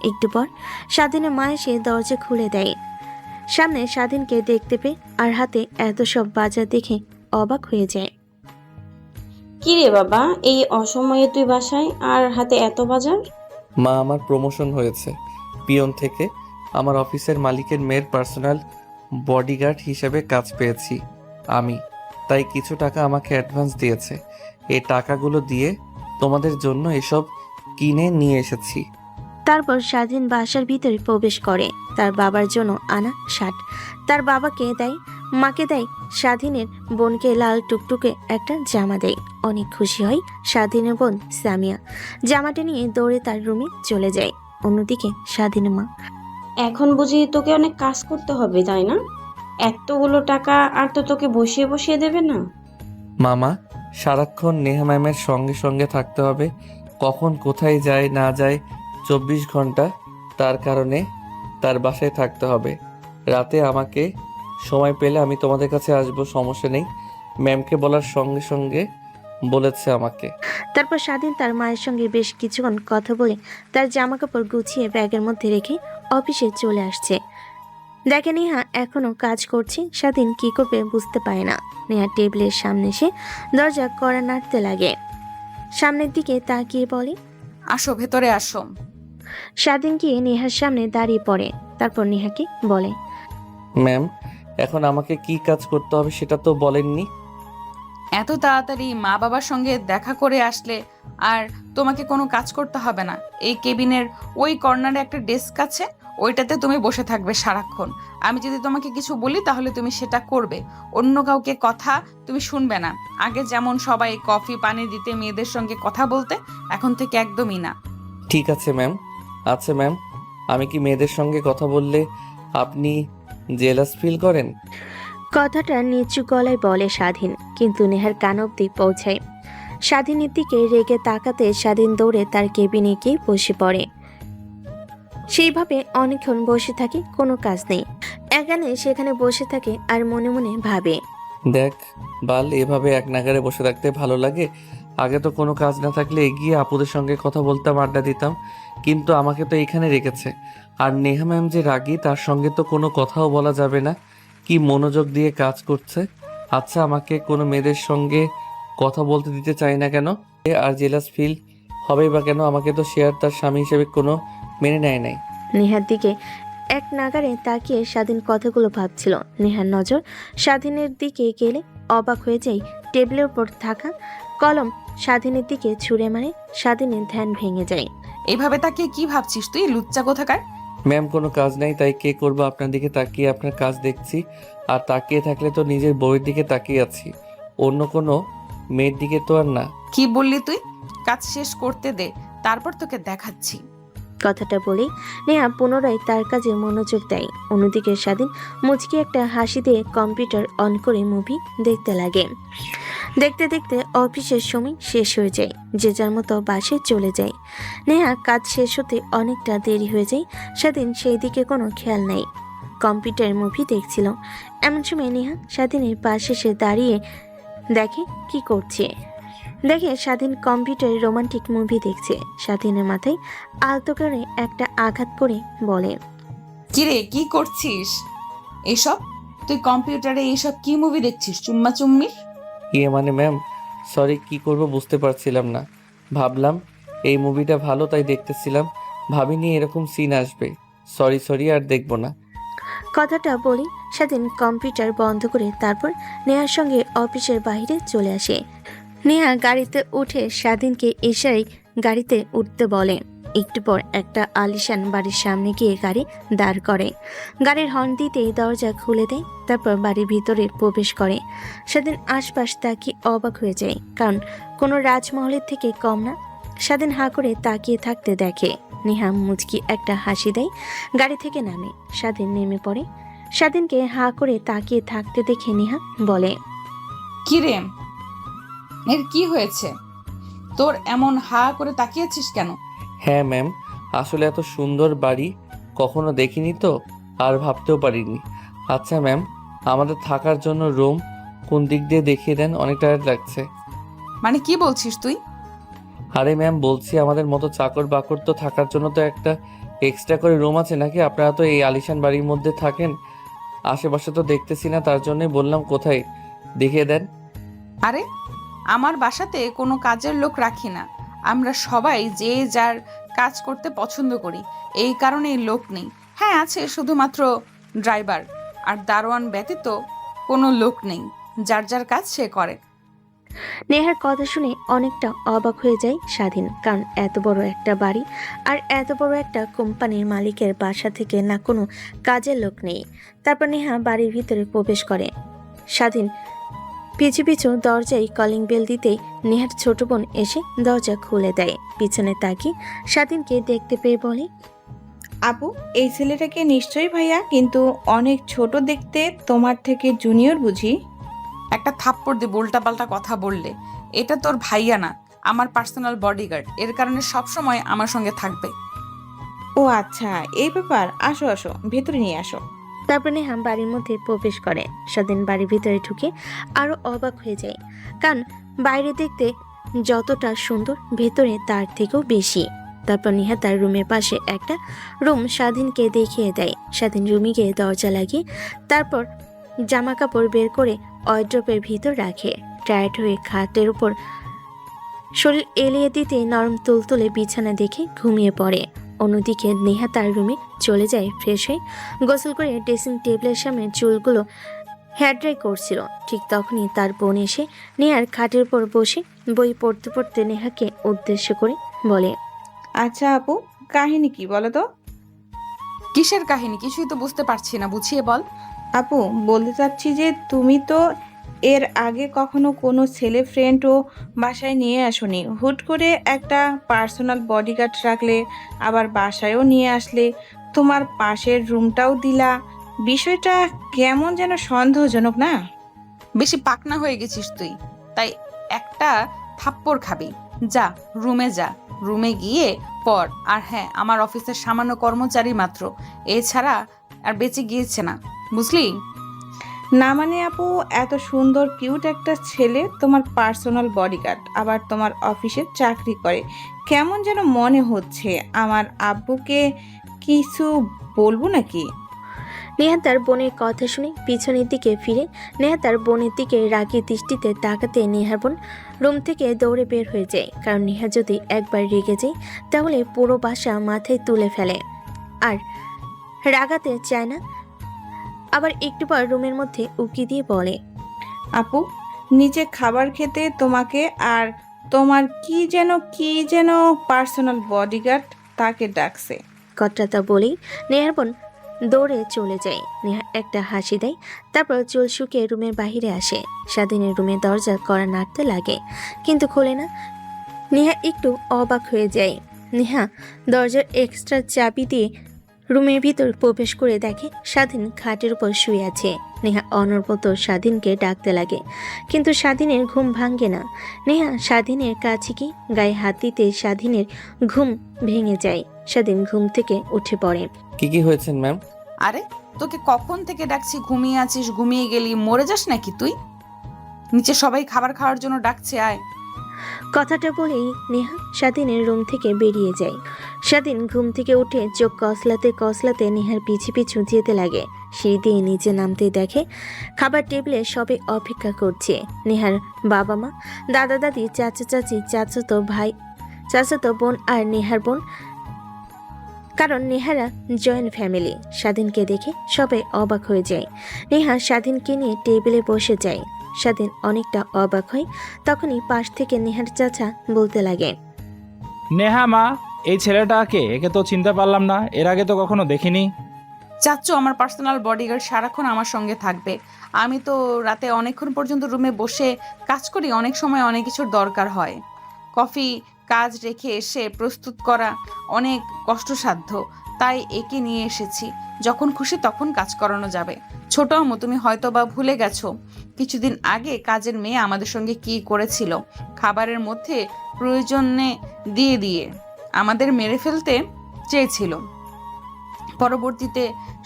একটু পর স্বাধীনের মা এসে দরজা খুলে দেয়। সামনে স্বাধীনকে দেখতে পেয়ে আর হাতে এত সব বাজার দেখে অবাক হয়ে যায়। কি রে বাবা, এই অসময়ে তুই বাসায় আর হাতে এত বাজার? মা, আমার প্রমোশন হয়েছে। পিয়ন থেকে আমার অফিসের মালিকের মেয়ের পার্সোনাল বডিগার্ড হিসেবে কাজ পেয়েছি আমি, তাই কিছু টাকা আমাকে অ্যাডভান্স দিয়েছে। এই টাকাগুলো দিয়ে তোমাদের জন্য এসব কিনে নিয়ে এসেছি। তারপর স্বাধীন বাসার ভিতরে প্রবেশ করে। তার বাবার জন্য আনা শার্ট তার বাবাকে দেয়, মাকে দেয়, স্বাধীনের বোনকে লাল টুকটুকে একটা জামা দেয়। অনেক খুশি হয় স্বাধীনের বোন সামিয়া। জামাটা নিয়ে দৌড়ে তার রুমে চলে যায়। অন্যদিকে স্বাধীনের মা, এখন বুঝি তোকে অনেক কাজ করতে হবে, তাই না? এতগুলো টাকা আর তো তোকে বসিয়ে বসিয়ে দেবে না। মামা, সারাক্ষণ নেহা ম্যামের সঙ্গে সঙ্গে থাকতে হবে, কখন কোথায় যায় না যায় 24 ঘন্টা, তার কারণে তার বাসায় থাকতে হবে। রাতে আমাকে সময় পেলে আমি তোমাদের কাছে আসবো, সমস্যা নেই। ম্যামকে বলার সঙ্গে সঙ্গে বলেছে আমাকে। তারপর স্বাধীন তার মায়ের সঙ্গে বেশ কিছুক্ষণ কথা বলে তার জামা কাপড় গুছিয়ে ব্যাগের মধ্যে রেখে অফিসে চলে আসছে। দেখে নেহা এখনো কাজ করছে। স্বাধীন কি করবে বুঝতে পারে না। নেহা টেবিলের সামনে এসে দরজা কড়া নাড়তে লাগে। সামনের দিকে তাকিয়ে বলে, আসো, ভেতরে আসো। স্বাধীন গিয়ে নেহার সামনে দাঁড়িয়ে পড়ে। তারপর নেহাকে বলে, ম্যাম, এখন আমাকে কি কাজ করতে হবে সেটা তো বলেননি। এত তাড়াতাড়ি মা বাবার সঙ্গে দেখা করে আসলে আর তোমাকে কোনো কাজ করতে হবে না। এই কেবিনের ওই কর্নারে একটা ডেস্ক আছে, ওইটাতে তুমি বসে থাকবে সারাক্ষণ। আমি যদি তোমাকে কিছু বলি তাহলে তুমি সেটা করবে, অন্য কাউকে কথা তুমি শুনবে না। আগে যেমন সবাই কফি পানি দিতে, মেয়েদের সঙ্গে কথা বলতে, এখন থেকে একদমই না। ঠিক আছে ম্যাম। আচ্ছা ম্যাম, আমি কি মেয়েদের সঙ্গে কথা বললে আপনি জেলাস ফিল করেন? কথাটা নিচু গলায় বলে স্বাধীন, কিন্তু নেহার কান অব্দি পৌঁছায়। স্বাধীনের দিকে রেগে তাকাতে স্বাধীন দৌড়ে তার কেবিনে গিয়ে বসে পড়ে। সেইভাবে অনেকক্ষণ বসে থাকে, কোনো কাজ নেই। এখানে সেখানে বসে থাকে আর মনে মনে ভাবে, দেখ, বাল, এভাবে এক নাগারে বসে থাকতে ভালো লাগে? আগে তো কোনো কাজ না থাকলে এগিয়ে আপুদের সঙ্গে কথা বলতাম, আড্ডা দিতাম, কিন্তু আমাকে তো এখানে রেখেছে। আর নেহা ম্যাম যে রাগী, তার সঙ্গে তো কোনো কথাও বলা যাবে না। কি মনোযোগ দিয়ে কাজ করছে। আচ্ছা, আমাকে কোনো মেয়েদের সঙ্গে কথা বলতে দিতে চাই না কেন? আর জেলাস ফিল হবেই বা কেন? আমাকে তো সে আর তার স্বামী হিসেবে কোনো মেনে নেয় নাই। নেহার দিকে এক নাগারে তাকিয়ে স্বাধীন কথাগুলো ভাবছিল। নেহার নজর স্বাধীনের দিকে গেলে অবাক হয়ে যায় টেবিলের উপর থাকা কলম স্বাধীনের দিকে ছুঁড়ে মারে। স্বাধীনের ধ্যান ভেঙে যায়। এইভাবে তাকে কি ভাবছিস তুই, লুচ্চা কোথাকার? ম্যাম, কোনো কাজ নাই, তাই কে করবো? আপনার দিকে তাকিয়ে আপনার কাজ দেখছি। আর তাকিয়ে থাকলে তো নিজের বউয়ের দিকে তাকিয়ে আছি, অন্য কোনো মেয়ের দিকে তো আর না। কি বললি তুই? কাজ শেষ করতে দে, তারপর তোকে দেখাচ্ছি। কথাটা বলেই নেহা পুনরায় তার কাজে মনোযোগ দেয়। অন্যদিকে স্বাধীন মুচকি একটা হাসি দিয়ে কম্পিউটার অন করে মুভি দেখতে লাগে। দেখতে দেখতে অফিসের সময় শেষ হয়ে যায়, যে যার মতো বাসায় চলে যায়। নেহা কাজ শেষ হতে অনেকটা দেরি হয়ে যায়। স্বাধীন সেই দিকে কোনো খেয়াল নাই, কম্পিউটার মুভি দেখছিল। এমন সময় নেহা স্বাধীনের পাশে এসে দাঁড়িয়ে দেখে কি করছে। দেখে স্বাধীন কম্পিউটারে রোমান্টিক মুভি দেখছে। স্বাধীনের মাথায় আলতো করে একটা আঘাত করে বলে, কিরে, কি করছিস এসব? তুই কম্পিউটারে এইসব কি মুভি দেখছিস? চুম্মা চুম্মি? মানে ম্যাম, সরি, কি করব বুঝতে পারছিলাম না। ভাবলাম এই মুভিটা ভালো, তাই দেখতেছিলাম। ভাবিনি এরকম সিন আসবে। সরি, আর দেখবো না। কথাটা বলি স্বাধীন কম্পিউটার বন্ধ করে তারপর নেহার সঙ্গে অফিসের বাইরে চলে আসে। নেহা গাড়িতে উঠে স্বাধীনকে ইশারায় গাড়িতে উঠতে বলে। একটু পর একটা আলিশান বাড়ির সামনে গিয়ে গাড়ি দাঁড় করে। গাড়ির হর্ন দিতেই দরজা খুলে দেয়, তারপর বাড়ির ভিতরে প্রবেশ করে। স্বাধীন আশপাশ তাকিয়ে অবাক হয়ে যায়, কারণ কোনো রাজমহলের থেকে কম না। স্বাধীন হাঁ করে তাকিয়ে থাকতে দেখে। নেহা মুচকি একটা হাসি দেয়, গাড়ি থেকে নামে। স্বাধীন নেমে পড়ে। স্বাধীনকে হাঁ করে তাকিয়ে থাকতে দেখে নেহা বলে, কিরে, এর কি হয়েছে? তোর এমন হা করে তাকিয়েছিস কেন? হ্যাঁ ম্যাম, আসলে এত সুন্দর বাড়ি কখনো দেখিনি তো, আর ভাবতেও পারিনি। আচ্ছা ম্যাম, আমাদের থাকার জন্য রুম কোন দিক দিয়ে দেখিয়ে দেন, অনেক টায়ার্ড লাগছে। মানে কি বলছিস তুই? আরে ম্যাম, বলছি আমাদের মতো চাকর বাকর তো থাকার জন্য তো একটা এক্সট্রা করে রুম আছে নাকি? আপনারা তো এই আলিশান বাড়ির মধ্যে থাকেন, আশেপাশে তো দেখতেছি না, তার জন্যই বললাম কোথায় দেখিয়ে দেন। আরে, আমার বাসাতে কোনো কাজের লোক রাখি না। আমরা সবাই যে যার কাজ করতে পছন্দ করি, এই কারণেই লোক নেই। হ্যাঁ, আছে শুধুমাত্র ড্রাইভার আর দারোয়ান ব্যতীত কোনো লোক নেই। যার যার কাজ সে করে। নেহার কথা শুনে অনেকটা অবাক হয়ে যায় স্বাধীন, কারণ এত বড় একটা বাড়ি আর এত বড় একটা কোম্পানির মালিকের বাসা থেকে না কোনো কাজের লোক নেই। তারপর নেহা বাড়ির ভিতরে প্রবেশ করে। স্বাধীন পিছু পিছু দরজায় কলিং বেল দিতেই নেহার ছোট বোন এসে দরজা খুলে দেয়। পিছনে তাকিয়ে স্বাধীনকে দেখতে পেয়ে বলে, আপু, এই ছেলেটাকে নিশ্চয়ই ভাইয়া, কিন্তু অনেক ছোট দেখতে, তোমার থেকে জুনিয়র বুঝি? একটা থাপ্পড় দিয়ে উল্টাপাল্টা কথা বললে। এটা তোর ভাইয়া না, আমার পার্সোনাল বডিগার্ড। এর কারণে সবসময় আমার সঙ্গে থাকবে। ও আচ্ছা, এই ব্যাপার। আসো আসো, ভেতরে নিয়ে আসো। তারপর নেহা বাড়ির মধ্যে প্রবেশ করে। স্বাধীন বাড়ির ভিতরে ঢুকে আরো অবাক হয়ে যায়, কারণ বাইরে দেখতে যতটা সুন্দর, ভেতরে তার থেকেও বেশি। তারপর নেহা তার রুমের পাশে একটা রুম স্বাধীনকে দেখিয়ে দেয়। স্বাধীন রুমে গিয়ে দরজা লাগিয়ে তারপর জামা কাপড় বের করে ওয়ার্ড্রপের ভিতর রাখে। টায়ার্ড হয়ে খাটের উপর শরীর এলিয়ে দিতে নরম তুলতুলে বিছানা দেখে ঘুমিয়ে পড়ে। অন্যদিকে নেহা তার রুমে চলে যায় ফ্রেশ হয়ে। গোসল করে ড্রেসিং টেবিলের সামনে চুলগুলো হেয়ার ড্রাই করছিল। ঠিক তখনই তার বোন এসে নেহার খাটের উপর বসে বই পড়তে পড়তে নেহাকে উদ্দেশ্য করে বলে, আচ্ছা আপু, কাহিনী কি বলো তো? কিসের কাহিনী? কিছুই তো বুঝতে পারছি না, বুঝিয়ে বল। আপু, বলতে চাচ্ছি যে তুমি তো এর আগে কখনো কোনো ছেলে ফ্রেন্ডও বাসায় নিয়ে আসোনি। হুট করে একটা পার্সোনাল বডিগার্ড রাখলে, আবার বাসায়ও নিয়ে আসলে, তোমার পাশের রুমটাও দিলা। বিষয়টা কেমন যেন সন্দেহজনক না? বেশি পাকনা হয়ে গেছিস তুই, তাই একটা থাপ্পড় খাবি। যা রুমে যা, রুমে গিয়ে পড়। আর হ্যাঁ, আমার অফিসের সামান্য কর্মচারী মাত্র, এছাড়া আর বেঁচে গিয়েছে না, বুঝলি? না মানে আপু, এত সুন্দর কিউট একটা ছেলে তোমার পার্সোনাল বডিগার্ড, আবার তোমার অফিসে চাকরি করে, কেমন যেন মনে হচ্ছে। আমার আব্বুকে কিছু বলবো নাকি? নেহা তার বোনের কথা শুনে পিছনের দিকে ফিরে নেহা তার বোনের দিকে রাগী দৃষ্টিতে তাকাতে নেহার বোন রুম থেকে দৌড়ে বের হয়ে যায়, কারণ নেহা যদি একবার রেগে যায় তাহলে পুরো বাসা মাথায় তুলে ফেলে আর রাগাতে চায় না। আবার একটু পর রুমের মধ্যে উকি দিয়ে বলে, আপু, নিচে খাবার খেতে তোমাকে আর তোমার কি যেন পার্সোনাল বডিগার্ড তাকে ডাকছে। কথাটা বলেই নেহার বোন দৌড়ে চলে যায়। নেহা একটা হাসি দেয়, তারপর চুল শুকিয়ে রুমের বাইরে আসে। স্বাধীনের রুমের দরজা কড়া নাড়তে লাগে, কিন্তু খোলে না। নেহা একটু অবাক হয়ে যায়। নেহা দরজার এক্সট্রা চাবি দিয়ে রুমের ভিতর প্রবেশ করে দেখে স্বাধীন খাটের উপর শুয়ে আছে। নেহা অনবরত স্বাধীনকে ডাকতে লাগে, কিন্তু স্বাধীনের ঘুম ভাঙে না। নেহা স্বাধীনের কাছে কি গায়ে হাত দিতে স্বাধীনের ঘুম ভেঙে যায়। স্বাধীন ঘুম থেকে উঠে পড়ে। কি হয়েছেন ম্যাম? আরে তোকে কখন থেকে ডাকছি, ঘুমিয়ে আছিস, ঘুমিয়ে গেলি, মরে যাস নাকি তুই? নিচে সবাই খাবার খাওয়ার জন্য ডাকছে, আয়। কথাটা বলেই নেহা স্বাধীনের রুম থেকে বেরিয়ে যায়। স্বাধীন ঘুম থেকে উঠে চোখ কসলাতে কসলাতে নেহার পিছু পিছু যেতে লাগে। সিঁড়ি দিয়ে নিচে নামতে দেখে খাবার টেবিলে সবে অপেক্ষা করছে। নেহার বাবা মা, দাদা দাদি, চাচা চাচি, চাচাতো ভাই, চাচাতো বোন আর নেহার বোন, কারণ নেহারা জয়েন্ট ফ্যামিলি। স্বাধীনকে দেখে সবাই অবাক হয়ে যায়। নেহা স্বাধীনকে নিয়ে টেবিলে বসে যায়। স্বাধীন অনেকটা অবাক হয়। তখনই পাশ থেকে নেহার চাচা বলতে লাগে, নেহা মা, এই ছেলেটাকে, একে তো চিনতে পারলাম না, এর আগে তো কখনো দেখিনি। চাচ্চু আমার পার্সোনাল বডিগার্ড সারাক্ষণ আমার সঙ্গে থাকবে। আমি তো রাতে অনেকক্ষণ পর্যন্ত রুমে বসে কাজ করি, অনেক সময় অনেক কিছুর দরকার হয়। কফি কাজ রেখে এসে প্রস্তুত করা অনেক কষ্টসাধ্য, তাই একে নিয়ে এসেছি। যখন খুশি তখন কাজ করানো যাবে। ছোট আম্মু, তুমি হয়তো বা ভুলে গেছো কিছুদিন আগে কাজের মেয়ে আমাদের সঙ্গে কি করেছিল। খাবারের মধ্যে প্রয়োজনে দিয়ে দিয়ে আমাদের মেরে ফেলতে চেয়েছিল। পরবর্তীতে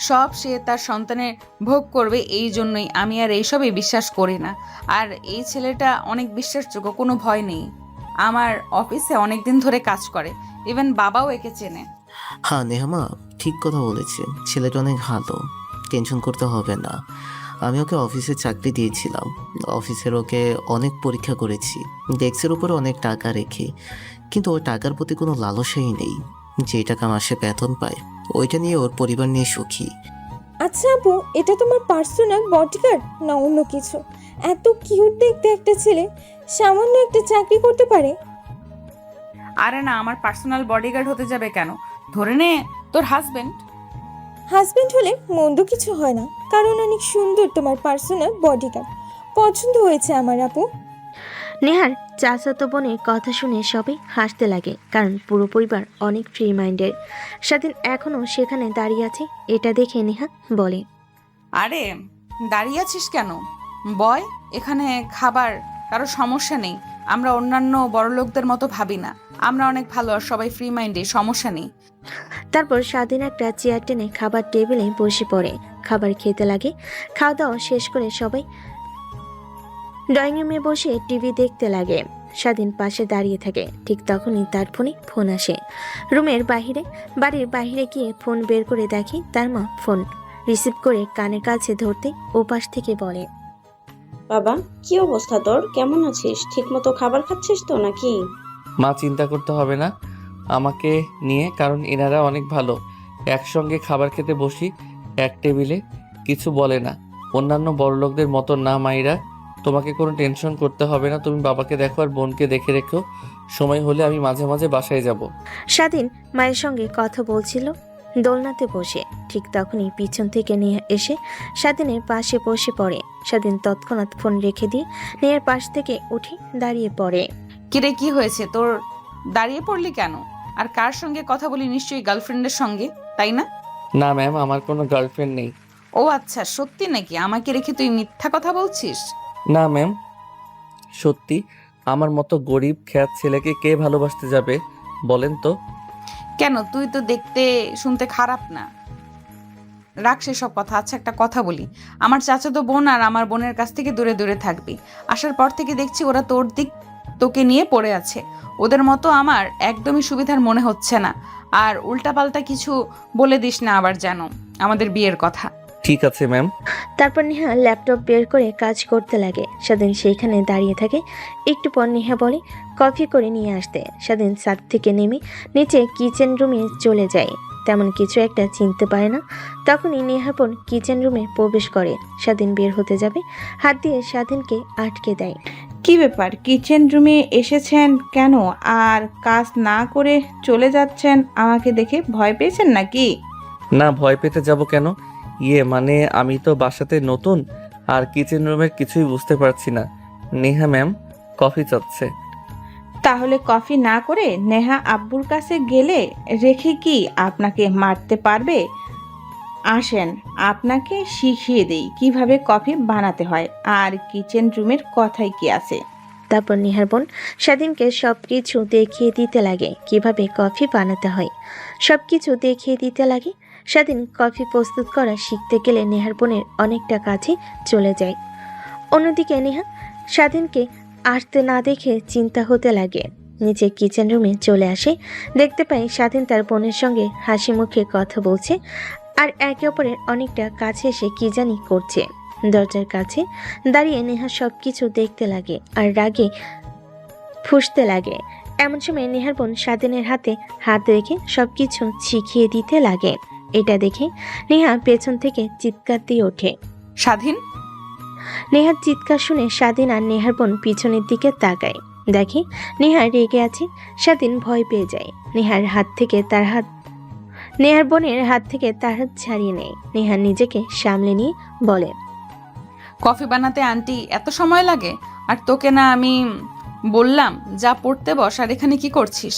সব সে তার সন্তানের ভোগ করবে, এই জন্যই আমি আর এইসবে বিশ্বাস করি না। আর এই ছেলেটা অনেক বিশ্বাসযোগ্য, কোনো ভয় নেই। আমার অফিসে অনেক দিন ধরে কাজ করে, ইভেন বাবাও একে চেনে। হ্যাঁ নেহামা, ঠিক কথা বলেছে, ছেলেটা অনেক ভালো, টেনশন করতে হবে না। আমি ওকে অফিসে চাকরি দিয়েছিলাম, অফিসের ওকে অনেক পরীক্ষা করেছি, ডেস্কের উপরে অনেক টাকা রেখে, কিন্তু ওই টাকার প্রতি কোনো লালসাই নেই। যে টাকা মাসে বেতন পায় ওইটা নিয়ে ওর পরিবার নিয়ে সুখী। আচ্ছা আপু, এটা তোমার পার্সোনাল বডিগার্ড না অন্য কিছু? এত কিউট দেখতে একটা ছেলে সামান্য একটা চাকরি করতে পারে? আরে না, আমার পার্সোনাল বডিগার্ড হতে যাবে কেন? ধরে নে তোর হাজবেন্ড। হাজবেন্ড হলে মন্দ কিছু হয় না, কারণ অনেক সুন্দর তোমার পার্সোনাল বডিগার্ড। পছন্দ হয়েছে আমার আপু। নেহার চাচাতো বোনের কথা শুনে সবাই হাসতে লাগে, কারণ পুরো পরিবার অনেক ফ্রি মাইন্ডের। স্বাধীন এখনো সেখানে দাঁড়িয়ে আছে। এটা দেখে নেহা বলে, আরে দাঁড়িয়ে আছিস কেন? বয়, এখানে খাবার, কারো সমস্যা নেই। আমরা অন্যান্য বড়লোকদের মতো ভাবি না, আমরা অনেক ভালো আর সবাই ফ্রি মাইন্ডে, সমস্যা নেই। তারপর স্বাধীন একটা চেয়ার টেনে খাবার টেবিলে বসে পড়ে। খাবার খেতে লাগে। খাওয়া দাওয়া শেষ করে সবাই ড্রয়িং রুমে বসে টিভি দেখতে লাগে। স্বাধীন পাশে দাঁড়িয়ে থাকে। ঠিক তখনই তার ফোনে ফোন আসে। রুমের বাড়ির বাহিরে গিয়ে ফোন বের করে দেখে তার মা ফোন রিসিভ করে কানের কাছে ধরতে ওপাশ থেকে বলে, বাবা, কি অবস্থা তোর? কেমন আছিস? ঠিকমতো খাবার খাচ্ছিস তো নাকি? মা, চিন্তা করতে হবে না আমাকে নিয়ে, কারণ এনারা অনেক ভালো। একসঙ্গে খাবার খেতে বসি এক টেবিলে, কিছু বলে না। অন্যান্য বড়লোকদের মতো না মাইরা, তোমাকে কোনো টেনশন করতে হবে না। তুমি বাবাকে দেখো আর বোনকে দেখে রেখো, সময় হলে আমি মাঝে মাঝে বাসায় যাব। স্বাধীন মায়ের সঙ্গে কথা বলছিল দোলনাতে বসে। ঠিক তখনই পিছন থেকে নেহা এসে স্বাধীনের পাশে বসে পড়ে। স্বাধীন তৎক্ষণাৎ ফোন রেখে দিয়ে নেহার পাশ থেকে উঠে দাঁড়িয়ে পড়ে। কিরে, কি হয়েছে তোর? দাঁড়িয়ে পড়লি কেন? আর কার সঙ্গে কথা বলি? নিশ্চয়ই গার্লফ্রেন্ডের সঙ্গে, তাই না? না ম্যাম, আমার কোনো গার্লফ্রেন্ড নেই। ও আচ্ছা, সত্যি নাকি? আমাকে রেখে তুই মিথ্যা কথা বলছিস? না ম্যাম, সত্যি। আমার মতো গরিব খ্যাত ছেলেকে কে ভালোবাসতে যাবে বলেন তো? কেন, তুই তো দেখতে শুনতে খারাপ না। রাখ সেসব কথা। আচ্ছা একটা কথা বলি, আমার চাচাতো বোন আর আমার বোনের কাছ থেকে দূরে দূরে থাকবি। আসার পর থেকে দেখছি ওরা তোকে নিয়ে পড়ে আছে। ওদের মতো আমার একদমই সুবিধার মনে হচ্ছে না। আর উল্টাপাল্টা কিছু বলে দিস না আবার যেন আমাদের বিয়ের কথা। ঠিক আছে ম্যাম। তারপর নেহা ল্যাপটপ বের করে কাজ করতে লাগে। স্বাধীন সেইখানে দাঁড়িয়ে থাকে। একটু পর নেহা বলে কফি করে নিয়ে আসতে। স্বাধীন ছাদ থেকে নেমে নিচে কিচেন রুমে চলে যায়। তেমন কিছু একটা চিনতে পারে না। তখনই নেহা বোন কিচেন রুমে প্রবেশ করে। স্বাধীন বের হতে যাবে, হাত দিয়ে স্বাধীনকে আটকে দেয়। কি ব্যাপার, কিচেন রুমে এসেছেন কেন? আর কাজ না করে চলে যাচ্ছেন? আমাকে দেখে ভয় পেয়েছেন নাকি? না, ভয় পেতে যাব কেন? মানে আমি তো বাসাতে নতুন, আর কিচেন রুমের কিছুই বুঝতে পারছি না। নেহা ম্যাম কফি চাচ্ছে। তাহলে কফি না করে নেহা আব্বুর কাছে গেলে রেখে কি আপনাকে মারতে পারবে? আসেন, আপনাকে শিখিয়ে দেই কিভাবে কফি বানাতে হয়। আর কিচেন রুমের কথাই কি আছে। তারপর নেহার বোন স্বাধীনকে সবকিছু দেখিয়ে দিতে লাগে কিভাবে কফি বানাতে হয়। সবকিছু দেখিয়ে দিতে লাগে। স্বাধীন কফি প্রস্তুত করা শিখতে গেলে নেহার বোনের অনেকটা কাছে চলে যায়। অন্যদিকে নেহা স্বাধীনকে আসতে না দেখে চিন্তা হতে লাগে। নিচে কিচেন রুমে চলে আসে। দেখতে পায় স্বাধীন তার বোনের সঙ্গে হাসি মুখে কথা বলছে আর একে অপরের অনেকটা কাছে এসে কি জানি করছে। দরজার কাছে দাঁড়িয়ে নেহা সবকিছু দেখতে লাগে আর রাগে ফুঁসতে লাগে। এমন সময় নেহার বোন স্বাধীনের হাতে হাত রেখে সবকিছু শিখিয়ে দিতে লাগে। এটা দেখে নেহা পেছন থেকে চিৎকার দিয়ে ওঠে। স্বাধীন! নেহার চিৎকার শুনে স্বাধীন আর নেহার বোন পিছনের দিকে তাকায়। দেখে নেহা রেগে আছে। স্বাধীন ভয় পেয়ে যায়। নেহার বোনের হাত থেকে তার হাত ছাড়িয়ে নেয়। নেহা নিজেকে সামলে নিয়ে বলে, কফি বানাতে আন্টি এত সময় লাগে? আর তোকে না আমি বললাম যা পড়তে বস, আর এখানে কি করছিস?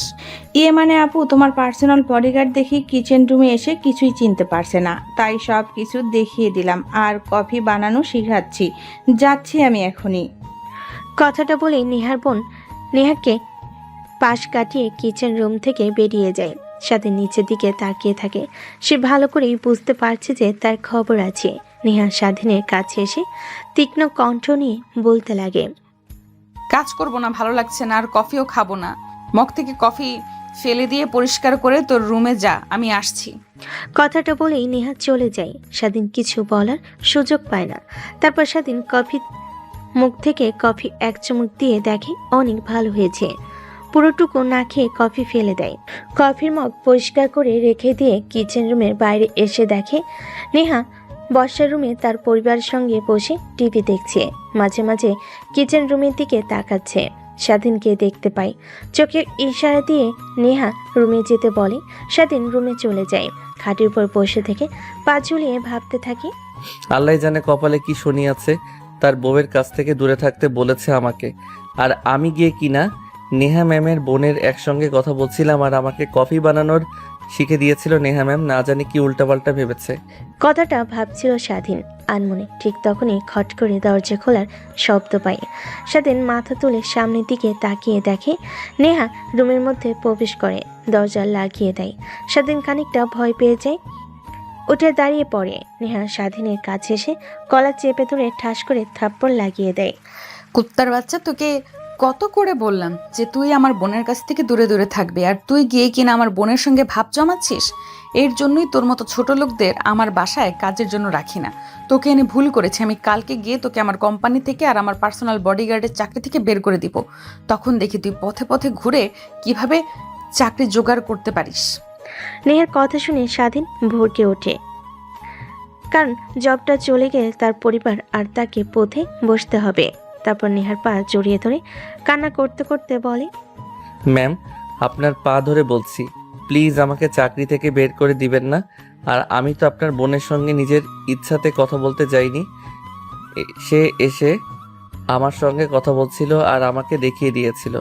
মানে আপু, তোমার পার্সোনাল বডিগার্ড দেখি কিচেন রুমে এসে কিছুই চিনতে পারছে না, তাই সব কিছু দেখিয়ে দিলাম আর কফি বানানো শিখাচ্ছি। যাচ্ছি আমি এখনই। কথাটা বলেই নেহার বোন নেহাকে পাশ কাটিয়ে কিচেন রুম থেকে বেরিয়ে যায়। সাথে নিচের দিকে তাকিয়ে থাকে। সে ভালো করেই বুঝতে পারছে যে তার খবর আছে। নেহা স্বাধীনের কাছে এসে তীক্ষ্ণ কণ্ঠ নিয়ে বলতে লাগে, কাজ করব না, ভালো লাগছে না, আর কফিও খাবো না। মগ থেকে কফি ফেলে দিয়ে পরিষ্কার করে তোর রুমে যা, আমি আসছি। কথাটা বলেই নেহা চলে যায়। স্বাধীন কিছু বলার সুযোগ পায় না। তারপর স্বাধীন মুখ থেকে কফি এক চুমুক দিয়ে দেখে অনেক ভালো হয়েছে। পুরোটুকু না খেয়ে কফি ফেলে দেয়। কফির মগ পরিষ্কার করে রেখে দিয়ে কিচেন রুমের বাইরে এসে দেখে নেহা বসার রুমে তার পরিবারের সঙ্গে বসে টিভি দেখছে। মাঝে মাঝে কিচেন রুমের দিকে তাকাচ্ছে। স্বাধীনকে দেখতে পায়। চোখের ইশারা দিয়ে নেহা রুমে যেতে বলে। স্বাধীন রুমে চলে যায়। খাটের উপর বসে থেকে পা ঝুলিয়ে ভাবতে থাকে, আল্লাহ জানে কপালে কি শনি আছে, তার বউয়ের কাছ থেকে দূরে থাকতে বলেছে আমাকে। আর আমি গিয়ে কিনা নেহা ম্যামের বোনের একসঙ্গে কথা বলছিলাম, আর আমাকে কফি বানানোর শিখে দিয়েছিল নেহা ম্যাম। না জানি কি উল্টাপাল্টা ভেবেছে। কথাটা ভাবছিল স্বাধীন আনমনে। ঠিক তখনই খট করে দরজা খোলার শব্দ পায়। স্বাধীন মাথা তুলে সামনের দিকে তাকিয়ে দেখে নেহা রুমের মধ্যে প্রবেশ করে, দরজা লাগিয়ে দেয়। স্বাধীন খানিকটা ভয় পেয়ে যায়, উঠে দাঁড়িয়ে পড়ে। নেহা স্বাধীনের কাছে এসে গলা চেপে ধরে ঠাস করে থাপ্পড় লাগিয়ে দেয়। কুত্তার বাচ্চা, তোকে কত করে বললাম যে তুই আমার বোনের কাছ থেকে দূরে দূরে থাকবি, আর তুই গিয়ে কিনা আমার বোনের সঙ্গে ভাব জমাচ্ছিস। এর জন্যই তোর মতো ছোট লোকদের আমার বাসায় কাজের জন্য রাখি না। তোকে এনে ভুল করেছি। আমি কালকে গিয়ে তোকে আমার কোম্পানি থেকে আর আমার পার্সোনাল বডিগার্ডের চাকরি থেকে বের করে দিব। তখন দেখি তুই পথে পথে ঘুরে কিভাবে চাকরি জোগাড় করতে পারিস। নেহার কথা শুনে স্বাধীন ভরকে ওঠে, কারণ জবটা চলে গেলে তার পরিবার আর তাকে পথে বসতে হবে। তারপর নেহার পা জড়িয়ে ধরে কান্না করতে করতে বলে, ম্যাম আপনার পা ধরে বলছি, প্লিজ আমাকে চাকরি থেকে বের করে দিবেন না। আর আমি তো আপনার বোনের সঙ্গে নিজের ইচ্ছাতে কথা বলতে যাইনি। সে এসে আমার সঙ্গে কথা বলছিল আর আমাকে দেখিয়ে দিয়েছিল।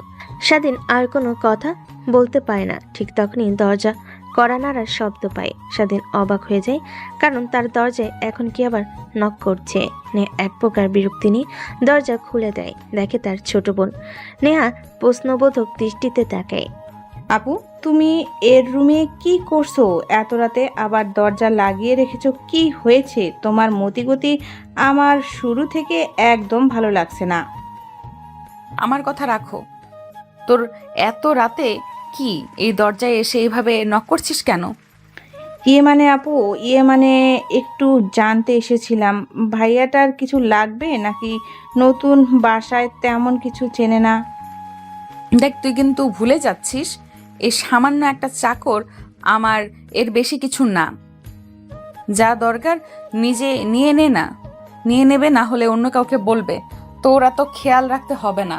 স্বাধীন আর কোনো কথা বলতে পারে না। ঠিক তখনই দরজা কড়া নাড়ার শব্দ পায়। স্বাধীন অবাক হয়ে যায়, কারণ তার দরজায় এখন কি আবার নক করছে। নেহা এক প্রকার বিরক্তি নিয়ে দরজা খুলে দেয়। দেখে তার ছোট বোন। নেহা প্রশ্নবোধক দৃষ্টিতে তাকায়। আপু, তুমি এর রুমে কি করছো এত রাতে? আবার দরজা লাগিয়ে রেখেছো, কি হয়েছে? তোমার মতিগতি আমার শুরু থেকে একদম ভালো লাগছে না। আমার কথা রাখো। তোর এত রাতে কি এই দরজায় এসে এইভাবে নক করছিস কেন? মানে আপু, মানে একটু জানতে এসেছিলাম ভাইয়াটার কিছু লাগবে নাকি? নতুন বাসায় তেমন কিছু চেনে না। দেখ, তুই কিন্তু ভুলে যাচ্ছিস এই সামান্য একটা চাকর আমার, এর বেশি কিছু না। যা দরকার নিজে নিয়ে নে না, নিয়ে নেবে, না হলে অন্য কাউকে বলবে। তোর এত খেয়াল রাখতে হবে না।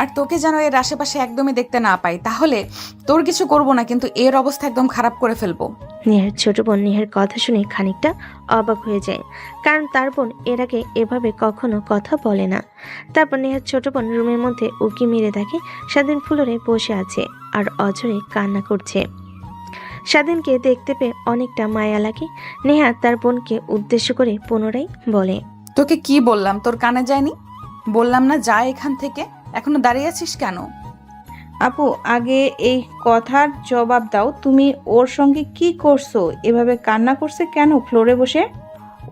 আর তোকে যেন এর আশেপাশে একদমই দেখতে না পাই, তাহলে তোর কিছু করব না, কিন্তু এর অবস্থা একদম খারাপ করে ফেলবো। নেহার ছোট বোন নেহার কথা শুনে খানিকটা অবাক হয়ে যায়, কারণ তার বোন এর আগে এভাবে কখনো কথা বলে না। তারপর নেহার ছোট বোন রুমের মধ্যে উকি মেরে দেখে স্বাধীন ফ্লোরে বসে আছে আর অঝরে কান্না করছে। স্বাধীনকে দেখতে পেয়ে অনেকটা মায়া লাগে। নেহা তার বোনকে উদ্দেশ্য করে পুনরায় বলে, তোকে কি বললাম, তোর কানে যায়নি? বললাম না যা এখান থেকে, এখনো দাঁড়িয়ে আছিস কেন? আপু, আগে এই কথার জবাব দাও, তুমি ওর সঙ্গে কি করছো? এভাবে কান্না করছে কেন ফ্লোরে বসে?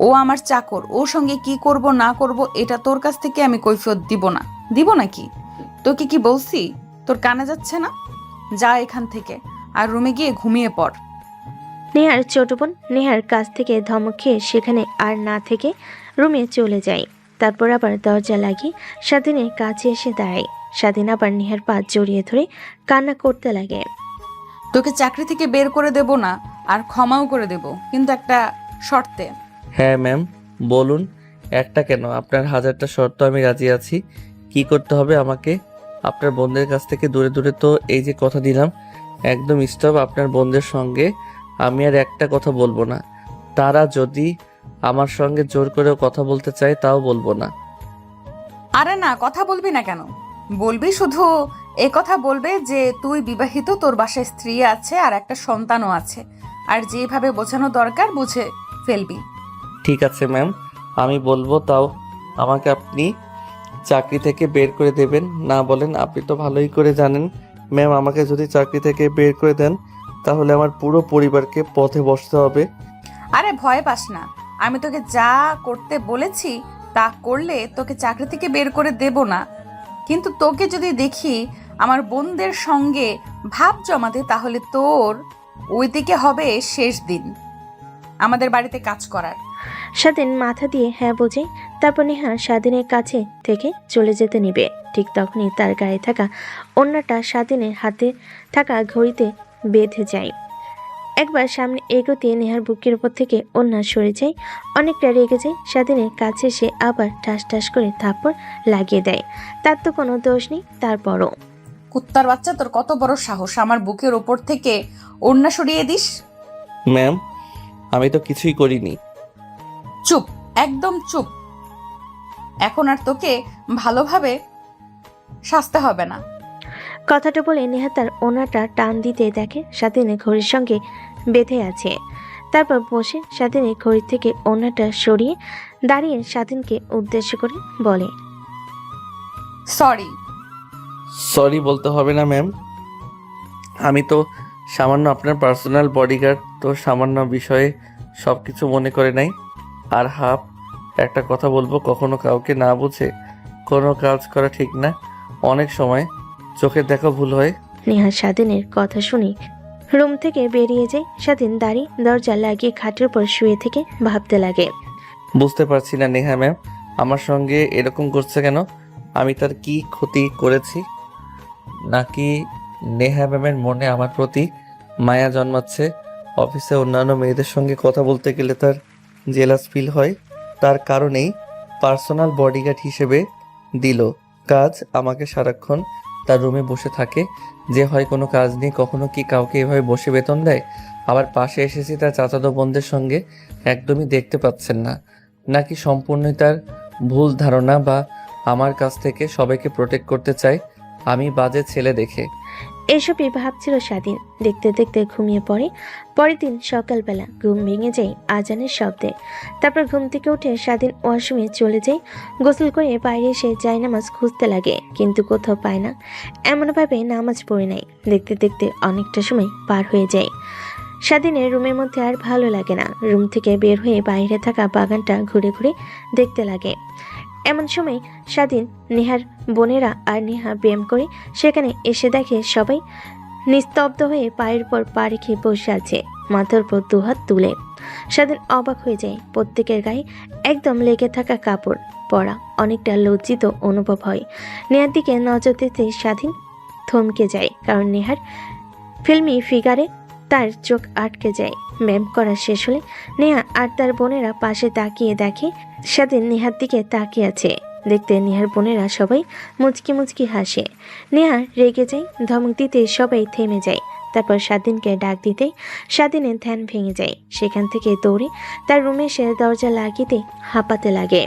ও আমার চাকর, ওর সঙ্গে কি করব না করব এটা তোর কাছ থেকে আমি কৈফিয়ত দিব না। দিব নাকি? তোকে কি বলছি? তোর কানে যাচ্ছে না? যা এখান থেকে আর রুমে গিয়ে ঘুমিয়ে পড়। নেহার ছোট বোন নেহার কাছ থেকে ধমক খেয়ে সেখানে আর না থেকে রুমে চলে যায়। তারপর আবার দরজা লাগিয়ে স্বাধীনের কাছে এসে দাঁড়ায়। স্বাধীন আবার নেহার পা জড়িয়ে ধরে কান্না করতে লাগে। তোকে চাকরি থেকে বের করে দেব না, আর ক্ষমাও করে দেব, কিন্তু একটা শর্তে। হ্যাঁ ম্যাম, বলুন। একটা কেন, আপনার 1000টা শর্ত আমি রাজি আছি। কি করতে হবে আমাকে? আপনার বোনদের কাছ থেকে দূরে দূরে তো এই যে কথা দিলাম, একদম স্টপ। আপনার বোনদের সঙ্গে আমি আর একটা কথা বলবো না। তারা যদি আমার সঙ্গে জোর করেও কথা বলতে চায় তাও বলবো না। আরে না, কথা বলবি না কেন? বলবি শুধু এ কথা বলবে যে তুই বিবাহিত, তোর বাসায় স্ত্রী আছে আর একটা সন্তানও আছে, আর যেভাবে বোঝানো দরকার বুঝে ফেলবি। ঠিক আছে ম্যাম, আমি বলবো। তাও আমাকে আপনি চাকরি থেকে বের করে দেবেন না বলেন? আপনি তো ভালোই করে জানেন ম্যাম, আমাকে যদি চাকরি থেকে বের করে দেন তাহলে আমার পুরো পরিবারকে পথে বসতে হবে। আরে ভয় পাস না, আমি তোকে যা করতে বলেছি তা করলে তোকে চাকরি থেকে বের করে দেব না। কিন্তু তোকে যদি দেখি আমার বোনদের সঙ্গে ভাব জমাতে, তাহলে তোর ওইদিকে হবে শেষ দিন আমাদের বাড়িতে কাজ করার। স্বাধীন মাথা দিয়ে হ্যাঁ বোঝে। তারপর নেহা স্বাধীনের কাছে থেকে চলে যেতে নিবে, ঠিক তখনই তার গায়ে থাকা অন্যটা স্বাধীনের হাতে থাকা ঘড়িতে বেঁধে যায়। একবার সামনে এগোতে নেহার বুকের উপর থেকে অন্যা সরে যায়। অনেকটা রেগে যায়। স্বাধীনের কাছে এসে আবার ঠাস ঠাস করে থাপ্পড় লাগিয়ে দেয়। তার তো কোনো দোষ নেই, তারপরও। কুত্তার বাচ্চা, তোর কত বড় সাহস আমার বুকের ওপর থেকে ওড়না সরিয়ে দিস? ম্যাম, আমি তো কিছুই করিনি। চুপ, একদম চুপ। এখন আর তোকে ভালোভাবে সাজতে হবে না। কথাটা বলে নেহা তার ওনাটা টান দিতে দেখে স্বাধীনের ঘড়ির সঙ্গে বেঁধে আছে। তারপর বসে স্বাধীনের ঘড়ি থেকে ওনাটা সরিয়ে দাঁড়িয়ে স্বাধীনকে উদ্দেশ্য করে বলে, সরি। সরি বলতে হবে না ম্যাম, আমি তো সামান্য আপনার পার্সোনাল বডিগার্ড, তো সামান্য বিষয়ে সব কিছু মনে করে নাই। আর একটা কথা বলবো, কখনো কাউকে না বুঝে কোনো কাজ করা ঠিক না। অনেক সময় চোখের দেখা ভুল হয়। নেহা স্বাধীনের কথা শুনে রুম থেকে বেরিয়ে যায়। স্বাধীন দাঁড়িয়ে দরজা লাগিয়ে খাটের উপর শুয়ে থেকে ভাবতে লাগে। বুঝতে পারছি না নেহা ম্যাম আমার সঙ্গে এরকম করছে কেন? আমি তার কি ক্ষতি করেছি? নাকি নেহা ম্যামের মনে আমার প্রতি মায়া জন্মাচ্ছে? অফিসে অন্যান্য মেয়েদের সঙ্গে কথা বলতে গেলে তার জেলাস ফিল হয়, তার কারণেই পার্সোনাল বডিগার্ড হিসেবে দিল কাজ। আমাকে সারাক্ষণ তার রুমে বসে থাকে, যে হয় কোনো কাজ নেই। কখনো কি কাউকে এভাবে বসে বেতন দেয়? আবার পাশে এসেছি তার চাচাতো বোনদের সঙ্গে, একদমই দেখতে পাচ্ছেন না? নাকি সম্পূর্ণই তার ভুল ধারণা, বা আমার কাছ থেকে সবাইকে প্রোটেক্ট করতে চাই আমি বাজে ছেলে দেখে? এসবই ভাবছিল স্বাধীন। দেখতে দেখতে ঘুমিয়ে পড়ে। পরের দিন সকালবেলা ঘুম ভেঙে যায় আজানের শব্দে। তারপর ঘুম থেকে উঠে স্বাধীন ওয়াশরুমে চলে যায়। গোসল করে বাইরে এসে জায়নামাজ খুঁজতে লাগে, কিন্তু কোথাও পায় না। এমনভাবে নামাজ পড়ে নাই। দেখতে দেখতে অনেকটা সময় পার হয়ে যায়। স্বাধীনের রুমের মধ্যে আর ভালো লাগে না। রুম থেকে বের হয়ে বাইরে থাকা বাগানটা ঘুরে ঘুরে দেখতে লাগে। এমন সময় স্বাধীন, নেহার বোনেরা আর নেহা ব্যায়াম করে সেখানে এসে দেখে সবাই নিস্তব্ধ হয়ে পায়ের পর পা রেখে বসে আছে, মাথার উপর দুহাত তুলে। স্বাধীন অবাক হয়ে যায়। প্রত্যেকের গায়ে একদম লেগে থাকা কাপড় পরা। অনেকটা লজ্জিত অনুভব হয়। নেহার দিকে নজর দিতে স্বাধীন থমকে যায়, কারণ নেহার ফিল্মি ফিগারে তার চোখ আটকে যায়। ব্যায়াম করা শেষ হলে নেহা আর তার বোনেরা পাশে তাকিয়ে দেখে স্বাধীন নেহার দিকে তাকিয়ে আছে। দেখতে নেহার বোনেরা সবাই মুচকি মুচকি হাসে। নেহা রেগে যায়। ধমক দিতে সবাই থেমে যায়। তারপর স্বাধীনকে ডাক দিতেই স্বাধীনের ধ্যান ভেঙে যায়। সেখান থেকে দৌড়ে তার রুমে এসে দরজা লাগিয়ে হাঁপাতে লাগে।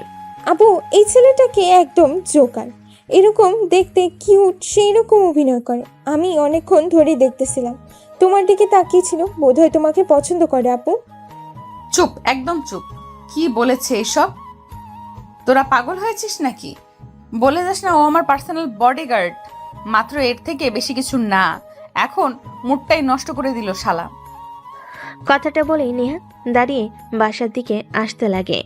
আপু, এই ছেলেটাকে একদম জোকার। এরকম দেখতে কিউট, সেই রকম অভিনয় করে। আমি অনেকক্ষণ ধরে দেখতেছিলাম, তোমার দিকে তাকিয়েছিল। বোধহয় তোমাকে পছন্দ করে। আপু চুপ, একদম চুপ। কি বলেছে এসব? তোরা পাগল হয়েছিস নাকি? বলে যাস না ও আমার পার্সোনাল বডিগার্ড। মাত্র এর থেকে বেশি কিছু না। এখন মুডটাই নষ্ট করে দিল শালা। কথাটা বলেই নেহা দাঁড়িয়ে বাসার দিকে আসতে লাগে।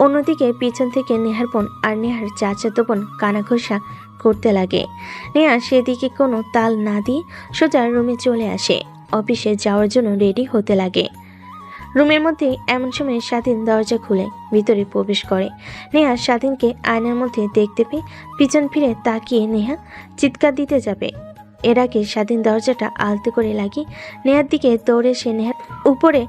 অন্যদিকে পিছন থেকে নেহার বোন আর নেহার চাচাতো বোন কানাঘোষা করতে লাগে। নেহা সেদিকে কোনো তাল না দিয়ে সোজা রুমে চলে আসে। অফিসে যাওয়ার জন্য রেডি হতে লাগে। রুমের মধ্যে এমন সময় স্বাধীন দরজা খুলে ভিতরে প্রবেশ করে। নেহা স্বাধীনকে আয়নার মধ্যে দেখতে পেয়ে পিছন ফিরে তাকিয়ে নেহা চিৎকার দিতে যাবে। এর আগে স্বাধীন দরজাটা আলতো করে লাগিয়ে নেহার দিকে দৌড়ে সে নেহার উপরে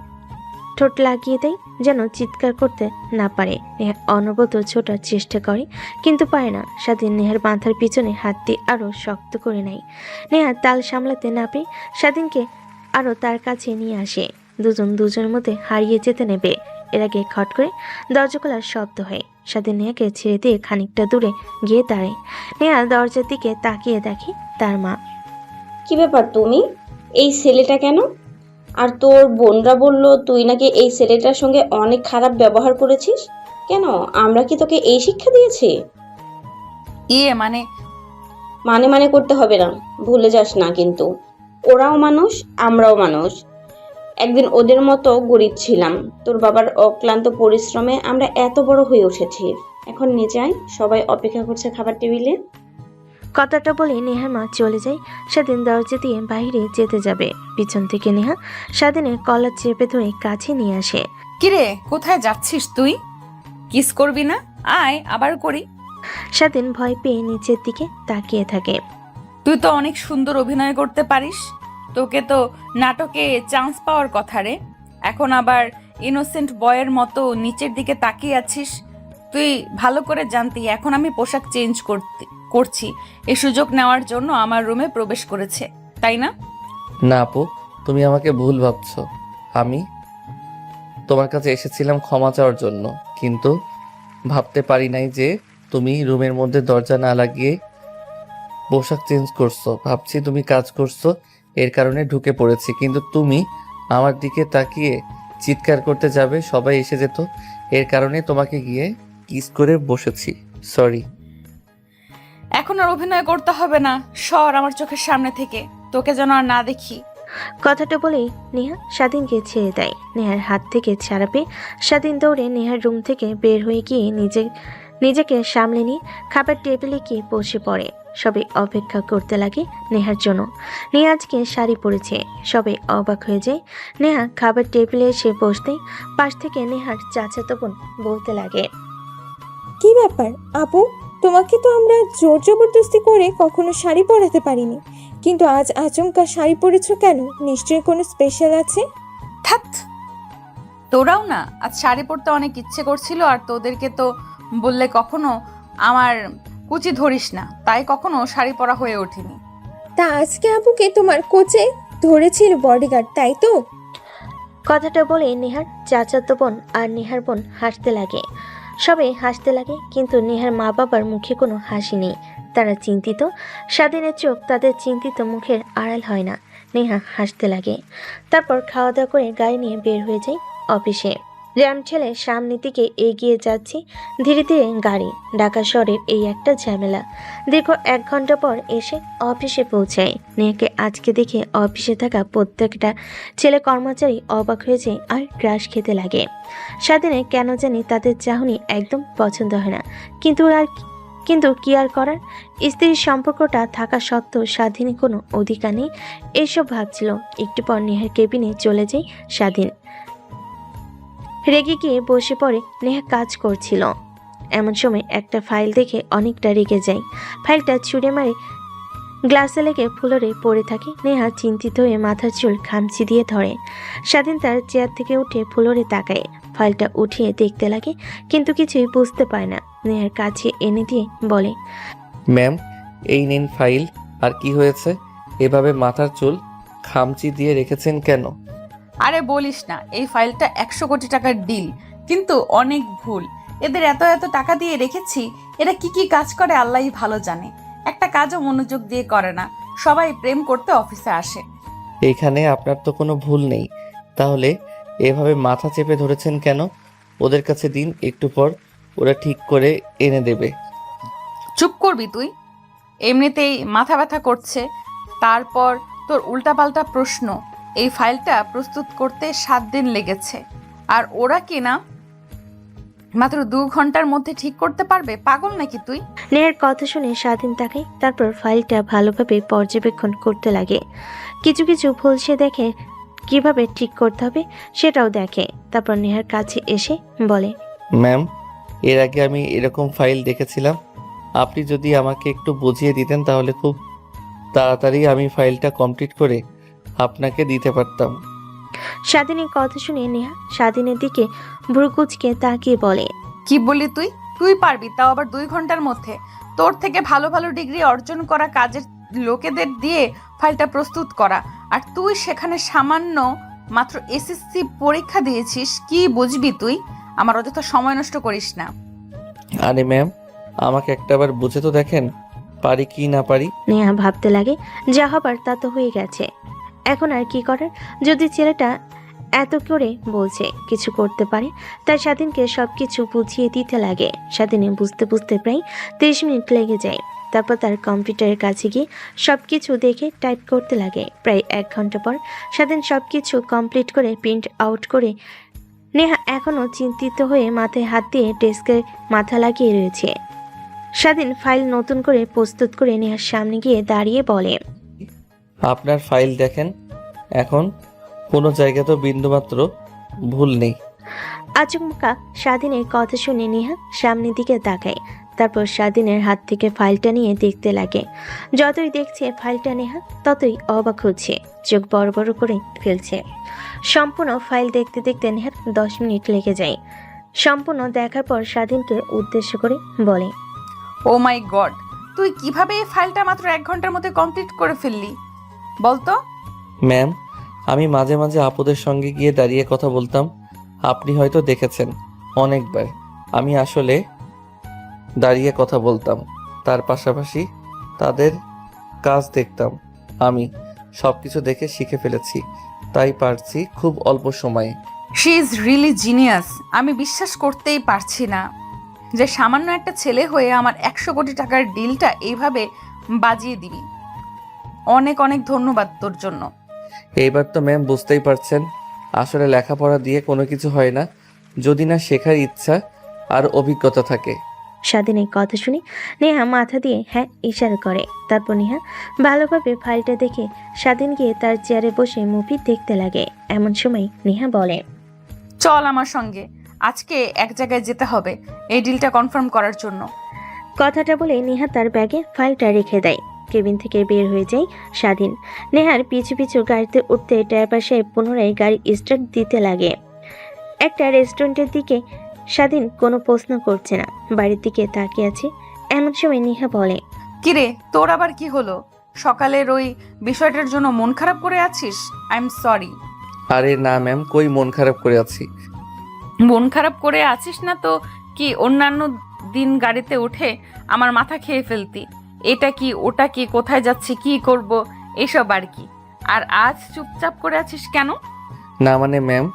ঠোঁট লাগিয়ে দেয়, যেন চিৎকার করতে না পারে। নেহা অনবরত ছোটার চেষ্টা করে, কিন্তু পারে না। স্বাধীন নেহার মাথার পিছনে হাত দিয়ে আরও শক্ত করে নেয়। নেহা তাল সামলাতে না পেরে স্বাধীনকে আরও তার কাছে নিয়ে আসে। দুজনের মধ্যে হারিয়ে যেতে নেবে। এর আগে খট করে দরজা খোলার শব্দ হয়। স্বাধীন নেহাকে ছেড়ে দিয়ে খানিকটা দূরে গিয়ে দাঁড়ায়। নেহা দরজার দিকে তাকিয়ে দেখে তার মা। কি ব্যাপার তুমি? এই ছেলেটা কেন? আর তোর বোনরা বলল তুই নাকি এই ছেলেটার সঙ্গে অনেক খারাপ ব্যবহার করেছিস। কেন? আমরা কি তোকে এই শিক্ষা দিয়েছি? মানে মানে করতে হবে না, ভুলে যাস না কিন্তু ওরাও মানুষ, আমরাও মানুষ। একদিন ওদের মতো গরিব ছিলাম। তোর বাবার অক্লান্ত পরিশ্রমে আমরা এত বড় হয়ে উঠেছি। এখন নিয়ে যাই, সবাই অপেক্ষা করছে খাবার টেবিলে। কথাটা বলে নেহার মা চলে যায়। স্বাধীন দরজা দিয়ে বাইরে যেতে যাবে। পিছন থেকে নেহা স্বাধীনের কলার চেপে ধরে কাছে নিয়ে আসে। কিরে, কোথায় যাচ্ছিস তুই? কিস করবি না? আয়, আবার করি। স্বাধীন ভয় পেয়ে নিচের দিকে তাকিয়ে থাকে। তুই তো অনেক সুন্দর অভিনয় করতে পারিস। তোকে তো নাটকে চান্স পাওয়ার কথা রে। এখন আবার ইনোসেন্ট বয়ের মতো নিচের দিকে তাকিয়ে আছিস। তুই ভালো করে জানতি এখন আমি পোশাক চেঞ্জ করছি। এই সুযোগ নেওয়ার জন্য আমার রুমে প্রবেশ করেছে, তাই না? না আপু, তুমি আমাকে ভুল ভাবছো। আমি তোমার কাছে এসেছিলাম ক্ষমা চাওয়ার জন্য, কিন্তু ভাবতে পারি নাই যে তুমি রুমের মধ্যে দরজা না লাগিয়ে পোশাক চেঞ্জ করছো। ভাবছি তুমি কাজ করছো, এর কারণে ঢুকে পড়েছি। কিন্তু তুমি আমার দিকে তাকিয়ে চিৎকার করতে যাবে, সবাই এসে যেত, এর কারণে তোমাকে গিয়ে কিস করে বসেছি। সরি। এখন আর অভিনয় করতে হবে না, সর আমার চোখের সামনে থেকে, তোকে যেন আর না দেখি। কথাটা বলেই নেহা স্বাধীনকে ছেড়ে দেয়। নেহার হাত থেকে ছাড়া পেয়ে স্বাধীন দৌড়ে নেহার রুম থেকে বের হয়ে গিয়ে নিজেকে সামলে নিয়ে খাবার টেবিলে গিয়ে বসে পড়ে। সবাই অপেক্ষা করতে লাগে নেহার জন্য। নেহা আজকে শাড়ি পরেছে। সবাই অবাক হয়ে যায়। নেহা খাবার টেবিলে এসে বসতেই পাশ থেকে নেহার চাচাতো বোন বলতে লাগে, কি ব্যাপার আপু, তোমাকে তো আমরা জোর জবরদস্তি করে কখনো শাড়ি পরাতে পারিনি, কিন্তু আজ আচমকা শাড়ি পরেছো কেন? নিশ্চয়ই কোনো স্পেশাল আছে। থাক, তোরাও না আজ শাড়ি পরতে অনেক ইচ্ছে করছিল, আর তোদেরকে তো বললে কখনো আমার কুচি ধরিস না, তাই কখনো শাড়ি পরা হয়ে ওঠেনি। তা আজকে আপুকে তোমার কোচে ধরেছিল বডিগার্ড, তাই তো? কথাটা বলে নেহার চাচাতো বোন আর নেহার বোন হাসতে লাগে। সবাই হাসতে লাগে, কিন্তু নেহার মা বাবার মুখে কোনো হাসি নেই। তারা চিন্তিত। স্বাধীনের চোখ তাদের চিন্তিত মুখের আড়াল হয় না। নেহা হাসতে লাগে। তারপর খাওয়া দাওয়া করে গাড়ি নিয়ে বের হয়ে যায় অফিসে। জ্যাম ঠেলে সামনের দিকে এগিয়ে যাচ্ছে ধীরে ধীরে গাড়ি। ঢাকা শহরের এই একটা ঝামেলা। দীর্ঘ 1 ঘন্টা পর এসে অফিসে পৌঁছায়। নেহাকে আজকে দেখে অফিসে থাকা প্রত্যেকটা ছেলে কর্মচারী অবাক হয়ে যায় আর ক্রাশ খেতে লাগে। স্বাধীনের কেন জানি তাদের চাহনি একদম পছন্দ হয় না, কিন্তু কি আর করার। স্ত্রীর সম্পর্কটা থাকা সত্ত্বেও স্বাধীনের কোনো অধিকার নেই এইসব ভাবছিল। একটু পর নেহার কেবিনে চলে যায় স্বাধীন। রেগে গিয়ে বসে পড়ে। নেহা কাজ করছিল, এমন সময় একটা ফাইল দেখে অনেকটা রেগে যায়। ফাইলটা ছুঁড়ে মারে গ্লাসে লেগে ফ্লোরে পড়ে থাকে। নেহা চিন্তিত হয়ে মাথার চুল খামচি দিয়ে ধরে। স্বাধীন তার চেয়ার থেকে উঠে ফ্লোরে তাকায়। ফাইলটা উঠিয়ে দেখতে লাগে, কিন্তু কিছুই বুঝতে পারে না। নেহার কাছে এনে দিয়ে বলে, ম্যাম, এই নিন ফাইল। আর কি হয়েছে? এভাবে মাথার চুল খামচি দিয়ে রেখেছেন কেন? আরে বলিস না, এই ফাইলটা 100 কোটি টাকার ডিল, কিন্তু অনেক ভুল। এদের এত এত টাকা দিয়ে রেখেছি, এরা কি কি কাজ করে আল্লাহই ভালো জানে। একটা কাজও মনোযোগ দিয়ে করে না, সবাই প্রেম করতে অফিসে আসে। এইখানে আপনার তো কোনো ভুল নেই, তাহলে এভাবে মাথা চেপে ধরেছেন কেন? ওদের কাছে দিন, একটু পর ওরা ঠিক করে এনে দেবে। চুপ করবি তুই? এমনিতেই মাথা ব্যথা করছে, তারপর তোর উল্টাপাল্টা প্রশ্ন। এই ফাইলটা প্রস্তুত করতে 7 দিন লেগেছে, আর ওরা কি না মাত্র 2 ঘন্টার মধ্যে ঠিক করতে পারবে? পাগল নাকি তুই? নেহার কথা শুনে স্বাধীন তাকায়। তারপর ফাইলটা ভালোভাবে পর্যবেক্ষণ করতে লাগে। কিছু কিছু ভুল সে দেখে, কিভাবে ঠিক করতে হবে সেটাও দেখে। তারপর নেহার কাছে এসে বলে, ম্যাম, এর আগে আমি এরকম ফাইল দেখেছিলাম। আপনি যদি আমাকে একটু বুঝিয়ে দিতেন তাহলে খুব তাড়াতাড়ি আমি ফাইলটা কমপ্লিট করে আপনাকে দিতে পারতাম। স্বাধীনের কথা শুনে নেহা স্বাধীনের দিকে ভ্রুকুচকে তাকিয়ে বলে, কি বললি তুই? তুই পারবি, তাও আবার 2 ঘন্টার মধ্যে? তোর থেকে ভালো ভালো ডিগ্রি অর্জন করা কাজের লোকেদের দিয়ে ফাইলটা প্রস্তুত করা, আর তুই সেখানে সামান্য মাত্র এসএসসি পরীক্ষা দিয়েছিস। কি বুঝবি তুই? আমার অযথা সময় নষ্ট করিস না। আরে ম্যাম, আমাকে একটাবার বুঝে তো দেখেন, পারি কি না পারি। নেহা ভাবতে লাগে, যা হবার তা তো হয়ে গেছে, এখন আর কি করার। যদি ছেলেটা এত করে বলছে, কিছু করতে পারে। তাই স্বাধীনকে সবকিছু বুঝিয়ে দিতে লাগে। স্বাধীনে বুঝতে বুঝতে প্রায় 30 মিনিট লেগে যায়। তারপর তার কম্পিউটারের কাছে গিয়ে সবকিছু দেখে টাইপ করতে লাগে। প্রায় 1 ঘন্টা পর স্বাধীন সবকিছু কমপ্লিট করে প্রিন্ট আউট করে। নেহা এখনো চিন্তিত হয়ে মাথায় হাত দিয়ে ডেস্কে মাথা লাগিয়ে রয়েছে। স্বাধীন ফাইল নতুন করে প্রস্তুত করে নেহার সামনে গিয়ে দাঁড়িয়ে বলে, আপনার ফাইল দেখেন, এখন কোনো জায়গা তো বিন্দুমাত্র ভুল নেই। আচমকা স্বাধীনের কথা শুনে নেহা সামনের দিকে তাকায়। তারপর স্বাধীনের হাত থেকে ফাইলটা নিয়ে দেখতে লাগে। যতই দেখছে ফাইলটা নেহা, ততই অবাক হচ্ছে, চোখ বড় বড় করে ফেলছে। সম্পূর্ণ ফাইল দেখতে দেখতে নেহার 10 মিনিট লেগে যায়। সম্পূর্ণ দেখার পর স্বাধীনকে উদ্দেশ্য করে বলে, ও মাই গড, তুই কিভাবে এই ফাইলটা মাত্র 1 ঘন্টার মধ্যে কমপ্লিট করে ফেললি বলতো? ম্যাম, আমি মাঝে মাঝে আপুদের সঙ্গে গিয়ে দাঁড়িয়ে কথা বলতাম। আপনি হয়তো দেখেছেন অনেকবার। আমি আসলে দাঁড়িয়ে কথা বলতাম, তার পাশাপাশি তাদের কাজ দেখতাম। আমি সব কিছু দেখে শিখে ফেলেছি, তাই পারছি খুব অল্প সময়ে। She is really genius. আমি বিশ্বাস করতেই পারছি না যে সামান্য একটা ছেলে হয়ে আমার 100 কোটি টাকার ডিলটা এইভাবে বাজিয়ে দিবি। অনেক অনেক ধন্যবাদ তোর জন্য। এইবার তো ম্যাম বুঝতেই পারছেন, আসলে লেখাপড়া দিয়ে কোনো কিছু হয় না, যদি না শেখার ইচ্ছা আর অভিজ্ঞতা থাকে। স্বাধীনের কথা শুনে নেহা মাথা দিয়ে হ্যাঁ ইশারা করে। তারপর নেহা ভালোভাবে ফাইলটা দেখে স্বাধীন গিয়ে তার চেয়ারে বসে মুভি দেখতে লাগে। এমন সময় নেহা বলে, চল আমার সঙ্গে, আজকে এক জায়গায় যেতে হবে এই ডিলটা কনফার্ম করার জন্য। কথাটা বলে নেহা তার ব্যাগে ফাইলটা রেখে দেয়। কেবিন থেকে বের হয়ে যায় স্বাধীন। নেহার পিছু পিছু গাড়িতে উঠতে ড্রাইভার সাহেব পুনরায় গাড়ি স্টার্ট দিতে লাগে। একটা রেস্টুরেন্টের দিকে স্বাধীন কোনো প্রশ্ন করছে না, বাড়ির দিকে তাকিয়ে আছে। এমন সময় নেহা বলে, কিরে, তোর আবার কি হলো? সকালের ওই বিষয়টার জন্য মন খারাপ করে আছিস? I am sorry. আরে না ম্যাম, কই মন খারাপ করে আছি। মন খারাপ করে আছিস না তো কি অন্যান্য দিন গাড়িতে উঠে আমার মাথা খেয়ে ফেলতি, এটা কি ওটা কি, কোথায় যাচ্ছি, কি করব, এসব আর কি। আর আজ চুপচাপ করে আছিস কেন? না মানে ম্যাম,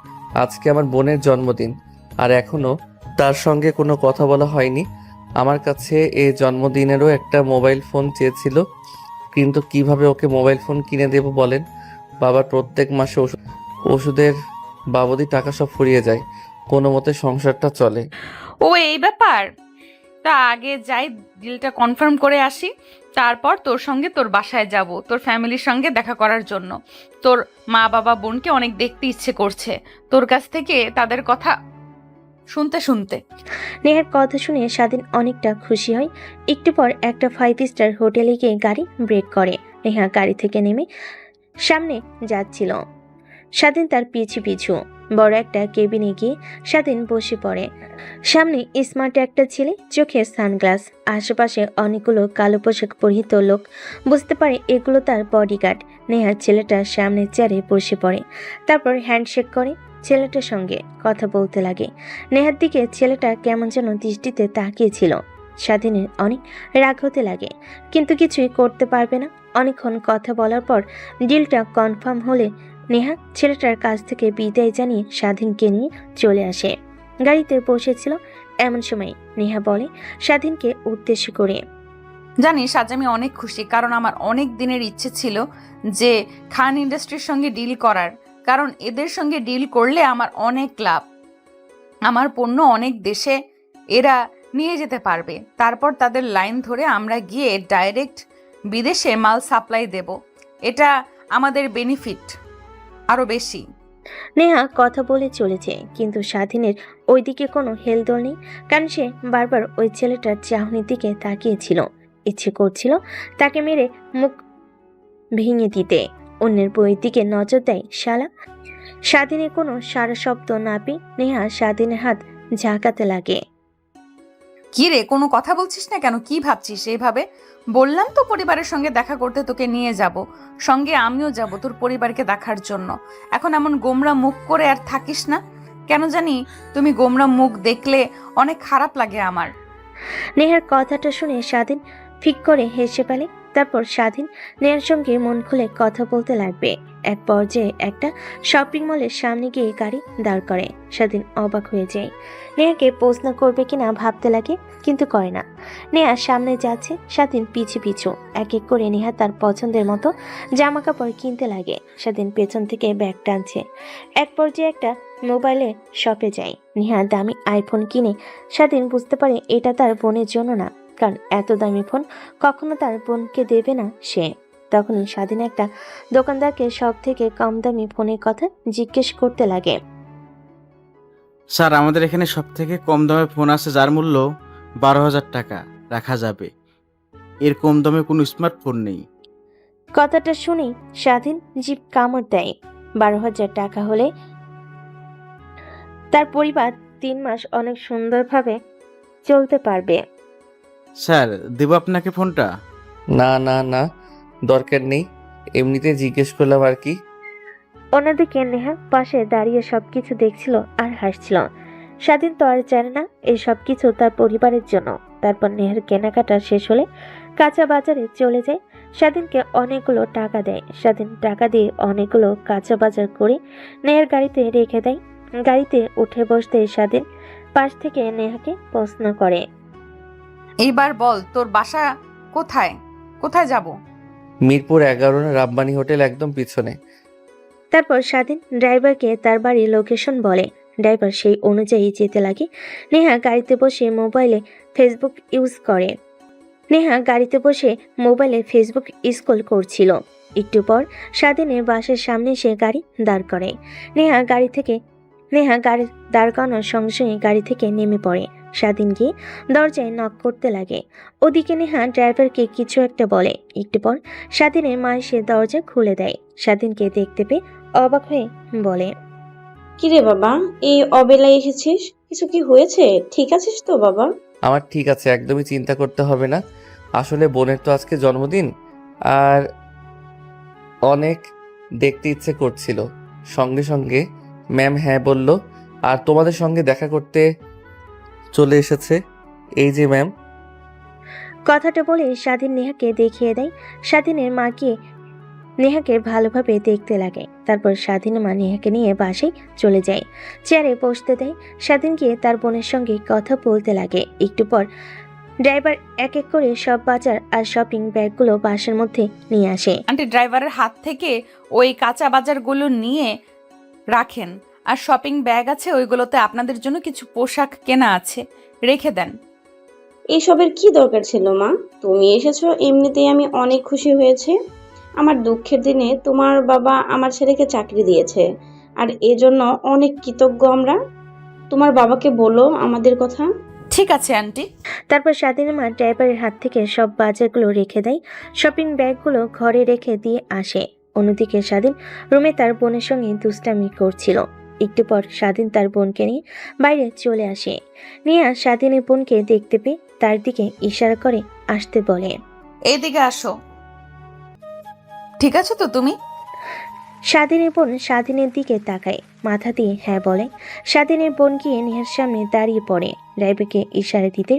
আজকে আমার বোনের জন্মদিন, আর এখনো তার সঙ্গে কোনো কথা বলা হয়নি। আমার কাছে এই জন্মদিনেরও একটা মোবাইল ফোন চেয়েছিল, কিন্তু কিভাবে ওকে মোবাইল ফোন কিনে দেব বলেন? বাবার প্রত্যেক মাসে ওষুধের বাবদি টাকা সব ফুরিয়ে যায়, কোনো মতে সংসারটা চলে। ও এই ব্যাপার, তা আগে যাই ডিলটা কনফার্ম করে আসি, তারপর তোর সঙ্গে তোর বাসায় যাব, তোর ফ্যামিলির সঙ্গে দেখা করার জন্য। তোর মা বাবা বোনকে অনেক দেখতে ইচ্ছে করছে তোর কাছ থেকে তাদের কথা শুনতে শুনতে। নেহার কথা শুনে স্বাধীন অনেকটা খুশি হয়। একটু পর একটা 5 স্টার হোটেলে গিয়ে গাড়ি ব্রেক করে। নেহা গাড়ি থেকে নেমে সামনে যাচ্ছিল, স্বাধীন তার পিছু পিছু। বড় একটা কেবিনে গিয়ে স্বাধীন বসে পড়ে। সামনে স্মার্ট একটা ছেলে, চোখে সানগ্লাস। আশেপাশে অনেকগুলো কালো পোশাক পরিহিত লোক। বুঝতে পারে এগুলো তার বডিগার্ড। নেহা ছেলেটার সামনের চেয়ারে বসে পড়ে, তারপর হ্যান্ডশেক করে ছেলেটার সঙ্গে কথা বলতে লাগে। নেহার দিকে ছেলেটা কেমন যেন দৃষ্টিতে তাকিয়েছিল। স্বাধীনের অনেক রাগ হতে লাগে, কিন্তু কিছুই করতে পারবে না। অনেকক্ষণ কথা বলার পর ডিলটা কনফার্ম হলে নেহা ছেলেটার কাছ থেকে বিদায় জানিয়ে স্বাধীনকে নিয়ে চলে আসে। গাড়িতে বসেছিল, এমন সময় নেহা বলে স্বাধীনকে উদ্দেশ্য করে, জানিস আজ আমি অনেক খুশি, কারণ আমার অনেক দিনের ইচ্ছে ছিল যে খান ইন্ডাস্ট্রির সঙ্গে ডিল করার, কারণ এদের সঙ্গে ডিল করলে আমার অনেক লাভ। আমার পণ্য অনেক দেশে এরা নিয়ে যেতে পারবে, তারপর তাদের লাইন ধরে আমরা গিয়ে ডাইরেক্ট বিদেশে মাল সাপ্লাই দেব। এটা আমাদের বেনিফিট আরো বেশি। নেহা কথা বলে চলেছে, কিন্তু স্বাধীনের ওইদিকে কোনো হেলদোল নেই, কারণ সে বারবার ওই ছেলেটার চাহনির দিকে তাকিয়েছিল। ইচ্ছে করছিল তাকে মেরে মুখ ভেঙে দিতে। অন্যের বইয়ের দিকে নজর দেয় শালা। স্বাধীনের কোনো সারা শব্দ না পেয়ে নেহা স্বাধীনের হাত ঝাঁকাতে লাগে। কি রে, কোনো কথা বলছিস না কেন? কি ভাবছিস এইভাবে? বললাম তো পরিবারের সঙ্গে দেখা করতে তোকে নিয়ে যাব, সঙ্গে আমিও যাব তোর পরিবারকে দেখার জন্য। এখন এমন গোমরা মুখ করে আর থাকিস না। কেন জানি তুমি গোমরা মুখ দেখলে অনেক খারাপ লাগে আমার। নেহার কথাটা শুনে স্বাধীন ফিক করে হেসে ফেলে। তারপর স্বাধীন নেহার সঙ্গে মন খুলে কথা বলতে লাগবে। এক পর্যায়ে একটা শপিং মলের সামনে গিয়ে গাড়ি দাঁড় করে। স্বাধীন অবাক হয়ে যায়। নেহাকে প্রশ্ন করবে কিনা ভাবতে লাগে, কিন্তু করে না। নেহা সামনে যাচ্ছে, স্বাধীন পিছু পিছু। এক এক করে নেহা তার পছন্দের মতো জামা কাপড় কিনতে লাগে। স্বাধীন পেছন থেকে ব্যাগ টানছে। এক পর্যায়ে একটা মোবাইলের শপে যায়। নেহা দামি আইফোন কিনে। স্বাধীন বুঝতে পারে এটা তার বোনের জন্য না, কারণ এত দামি ফোন কখনো তার বোনকে দেবে না সে। তখনই স্বাধীন একটা দোকানদারকে সব থেকে কম দামি ফোনের কথা জিজ্ঞেস করতে লাগে। স্যার, আমাদের এখানে সব থেকে কম দামে ফোন আছে যার মূল্য 12,000 টাকা রাখা যাবে। এর কম দামে কোনো স্মার্টফোন নেই। কথাটা শুনেই স্বাধীন জিভ কামড় দেয়। 12,000 টাকা হলে তার পরিবার 3 মাস অনেক সুন্দরভাবে চলতে পারবে। স্যার, দেব আপনাকে ফোনটা? না না না, দরকার নেই, এমনিতে জিজ্ঞেস করলাম আর কি। অন্যদিকে নেহা পাশে দাঁড়িয়ে সবকিছু দেখছিল আর হাসছিল। স্বাধীন তো আর জানে না এই সবকিছু তার পরিবারের জন্য। তারপর নেহার কেনাকাটা শেষ হলে কাঁচা বাজারে চলে যায়। স্বাধীনকে অনেকগুলো টাকা দেয়। স্বাধীন টাকা দিয়ে অনেকগুলো কাঁচা বাজার করে নেহার গাড়িতে রেখে দেয়। গাড়িতে উঠে বসতে স্বাধীন পাশ থেকে নেহাকে প্রশ্ন করে, এইবার বল তোর বাসা কোথায়? কোথায় যাব? মিরপুর 11 রাব্বানি হোটেল একদম পিছনে। তারপর স্বাধীন ড্রাইভারকে তার বাড়ির লোকেশন বলে। ড্রাইভার সেই অনুযায়ী যেতে লাগে। নেহা গাড়িতে বসে মোবাইলে ফেসবুক স্ক্রল করছিল। একটু পর স্বাধীনের বাসের সামনে সে গাড়ি দাঁড় করে। নেহা গাড়ি দাঁড় করানোর সঙ্গে সঙ্গে গাড়ি থেকে নেমে পড়ে। স্বাধীন গিয়ে দরজায় নক করতে লাগে। ওদিকে নেহা ড্রাইভারকে কিছু একটা বলে। একটু পর স্বাধীনের মা এসে দরজা খুলে দেয়। স্বাধীনকে দেখতে পেয়ে অবাক হয়ে বলে, কিরে বাবা, এই অবেলায় এসেছিস? কিছু কি হয়েছে? ঠিক আছিস তো বাবা? আমার ঠিক আছে, একদমই চিন্তা করতে হবে না। আসলে বোনের তো আজকে জন্মদিন, আর অনেক দেখতে ইচ্ছে করছিল। সঙ্গে সঙ্গে ম্যাম হ্যাঁ বলল, আর তোমাদের সঙ্গে দেখা করতে চলে এসেছে। এই যে ম্যাম। কথাটা বলে স্বাধীন নেহাকে দেখিয়ে দেয়। স্বাধীনের মাকে নেহাকে ভালোভাবে দেখতে লাগে। তারপর স্বাধীনের মা নেহাকে নিয়ে বাসায় চলে যায়। চেয়ারে বসতে দেয়। স্বাধীন গিয়ে তার বোনের সঙ্গে কথা বলতে লাগে। একটু পর ড্রাইভার এক এক করে সব বাজার আর শপিং ব্যাগগুলো বাসের মধ্যে নিয়ে আসে। আন্টি ড্রাইভারের হাত থেকে ওই কাঁচা বাজারগুলো নিয়ে রাখেন, আর শপিং ব্যাগ আছে, ওইগুলোতে আপনাদের জন্য কিছু পোশাক কেনা আছে, রেখে দেন। এইসবের কি দরকার ছিল মা? তুমি এসেছো এমনিতেই আমি অনেক খুশি হয়েছে। আমার দুঃখের দিনে তোমার বাবা আমার ছেলেকে চাকরি দিয়েছে, আর এজন্য অনেক কৃতজ্ঞ আমরা। তোমার বাবাকে বলো আমাদের কথা। ঠিক আছে আন্টি। তারপর স্বাধীনের মা ড্রাইভারের হাত থেকে সব বাজারগুলো রেখে দেয়। শপিং ব্যাগগুলো ঘরে রেখে দিয়ে আসে। অন্যদিকে স্বাধীন রুমে তার বোনের সঙ্গে দুষ্টামি করছিল। একটু পর স্বাধীন তার বোনকে নিয়ে বাইরে চলে আসে। নেহা স্বাধীনের বোনকে দেখতে পেয়ে তার দিকে ইশারা করে আসতে বলে। এইদিকে আসো। ঠিক আছে তো তুমি? স্বাধীনের বোন স্বাধীনের দিকে তাকায়, মাথা দিয়ে হ্যাঁ বলে। স্বাধীনের বোন গিয়ে নেহার সামনে দাঁড়িয়ে পড়ে। ড্রাইভারকে ইশারা দিতে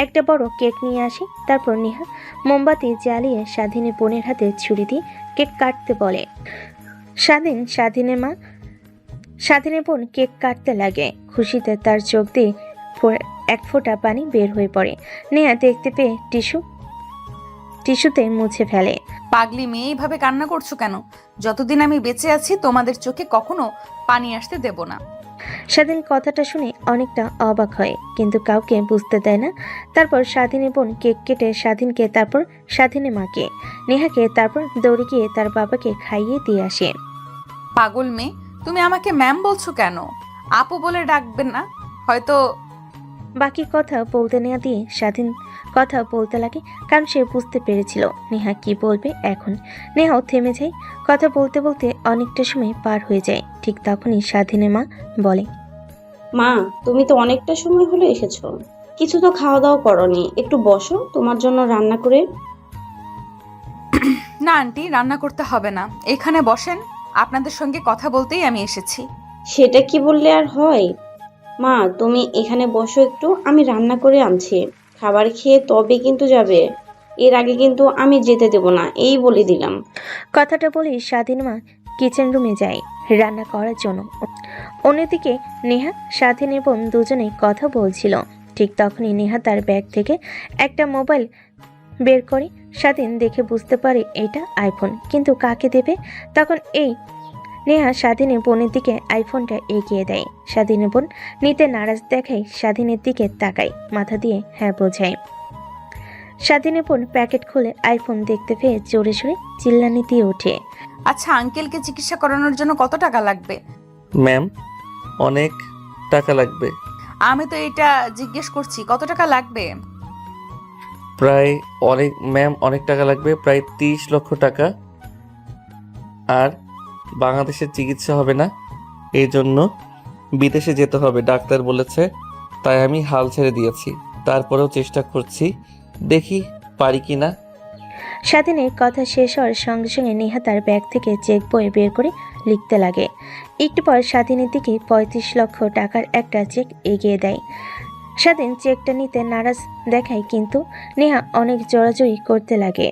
একটা বড় কেক নিয়ে আসে। তারপর নেহা মোমবাতি জ্বালিয়ে স্বাধীনের বোনের হাতে ছুরি দিয়ে কেক কাটতে বলে। স্বাধীনের বোন কেক কাটতে লাগে। খুশিতে তার চোখ দিয়ে এক ফোঁটা পানি বের হয়ে পড়ে। নেহা দেখতে পেয়ে টিস্যুতে মুছে ফেলে। পাগলি মেয়ে, এইভাবে কান্না করছো কেন? যতদিন আমি বেঁচে আছি তোমাদের চোখে কখনো পানি আসতে দেব না। স্বাধীন কথাটা শুনে অনেকটা অবাক হয়, কিন্তু কাউকে বুঝতে দেয় না। তারপর স্বাধীনের বোন কেক কেটে স্বাধীনকে, তারপর স্বাধীনের মাকে, নেহাকে, তারপর দৌড়ে গিয়ে তার বাবাকে খাইয়ে দিয়ে আসে। পাগল মেয়ে, তুমি আমাকে ম্যাম বলছো কেন? আপু বলে ডাকবেন না? হয়তো বাকি কথা বলতে নেওয়া দিয়ে স্বাধীন কথা বলতে লাগে, কারণ সে বুঝতে পেরেছিল নেহা কি বলবে এখন। নেহাও থেমে যায়। কথা বলতে বলতে অনেকটা সময় পার হয়ে যায়। ঠিক তখনই স্বাধীনের মা বলে, মা, তুমি তো অনেকটা সময় হলো এসেছো, কিছু তো খাওয়া দাওয়া করনি, একটু বসো, তোমার জন্য রান্না করে। না আন্টি, রান্না করতে হবে না, এখানে বসেন, আপনাদের সঙ্গে কথা বলতেই আমি এসেছি। সেটা কি বললে আর হয়? মা, তুমি এখানে বসো একটু, আমি রান্না করে আনছি। খাবার খেয়ে তবে কিন্তু যাবে, এর আগে কিন্তু আমি যেতে দেব না, এই বলে দিলাম। কথাটা বলেই স্বাধীন মা কিচেন রুমে যায় রান্না করার জন্য। অন্যদিকে নেহা স্বাধীন এবং দুজনেই কথা বলছিল। ঠিক তখনই নেহা তার ব্যাগ থেকে একটা মোবাইল বের করে। স্বাধীন দেখে বুঝতে পারে এটা আইফোন, কিন্তু কাকে দেবে? তখন নেহা স্বাধীনের বোনের দিকে আইফোনটা এগিয়ে দেয়। স্বাধীনের বোন নিতে নারাজ দেখায় স্বাধীনের দিকে তাকায়, মাথা দিয়ে হ্যাঁ বোঝায়। স্বাধীনের বোন প্যাকেট খুলে আইফোন দেখতে পেয়ে জোরে সোরে চিল্লানি দিয়ে ওঠে। আচ্ছা, আঙ্কেলকে চিকিৎসা করানোর জন্য কত টাকা লাগবে? ম্যাম, অনেক টাকা লাগবে। আমি তো এটা জিজ্ঞেস করছি, কত টাকা লাগবে? প্রায় অনেক টাকা লাগবে, প্রায় 30 লক্ষ টাকা। আর বাংলাদেশের চিকিৎসা হবে না, এই জন্য বিদেশে যেতে হবে ডাক্তার বলেছে, তাই আমি হাল ছেড়ে দিয়েছি। তারপরেও চেষ্টা করছি, দেখি পারি কি না। স্বাধীনের কথা শেষ হওয়ার সঙ্গে সঙ্গে নেহা তার ব্যাগ থেকে চেক বই বের করে লিখতে লাগে। একটু পর স্বাধীনের দিকে 35 লক্ষ টাকার একটা চেক এগিয়ে দেয়। স্বাধীন চেকটা নিতে নারাজ দেখায়, কিন্তু নেহা অনেক জোরাজুরি করতে লাগে।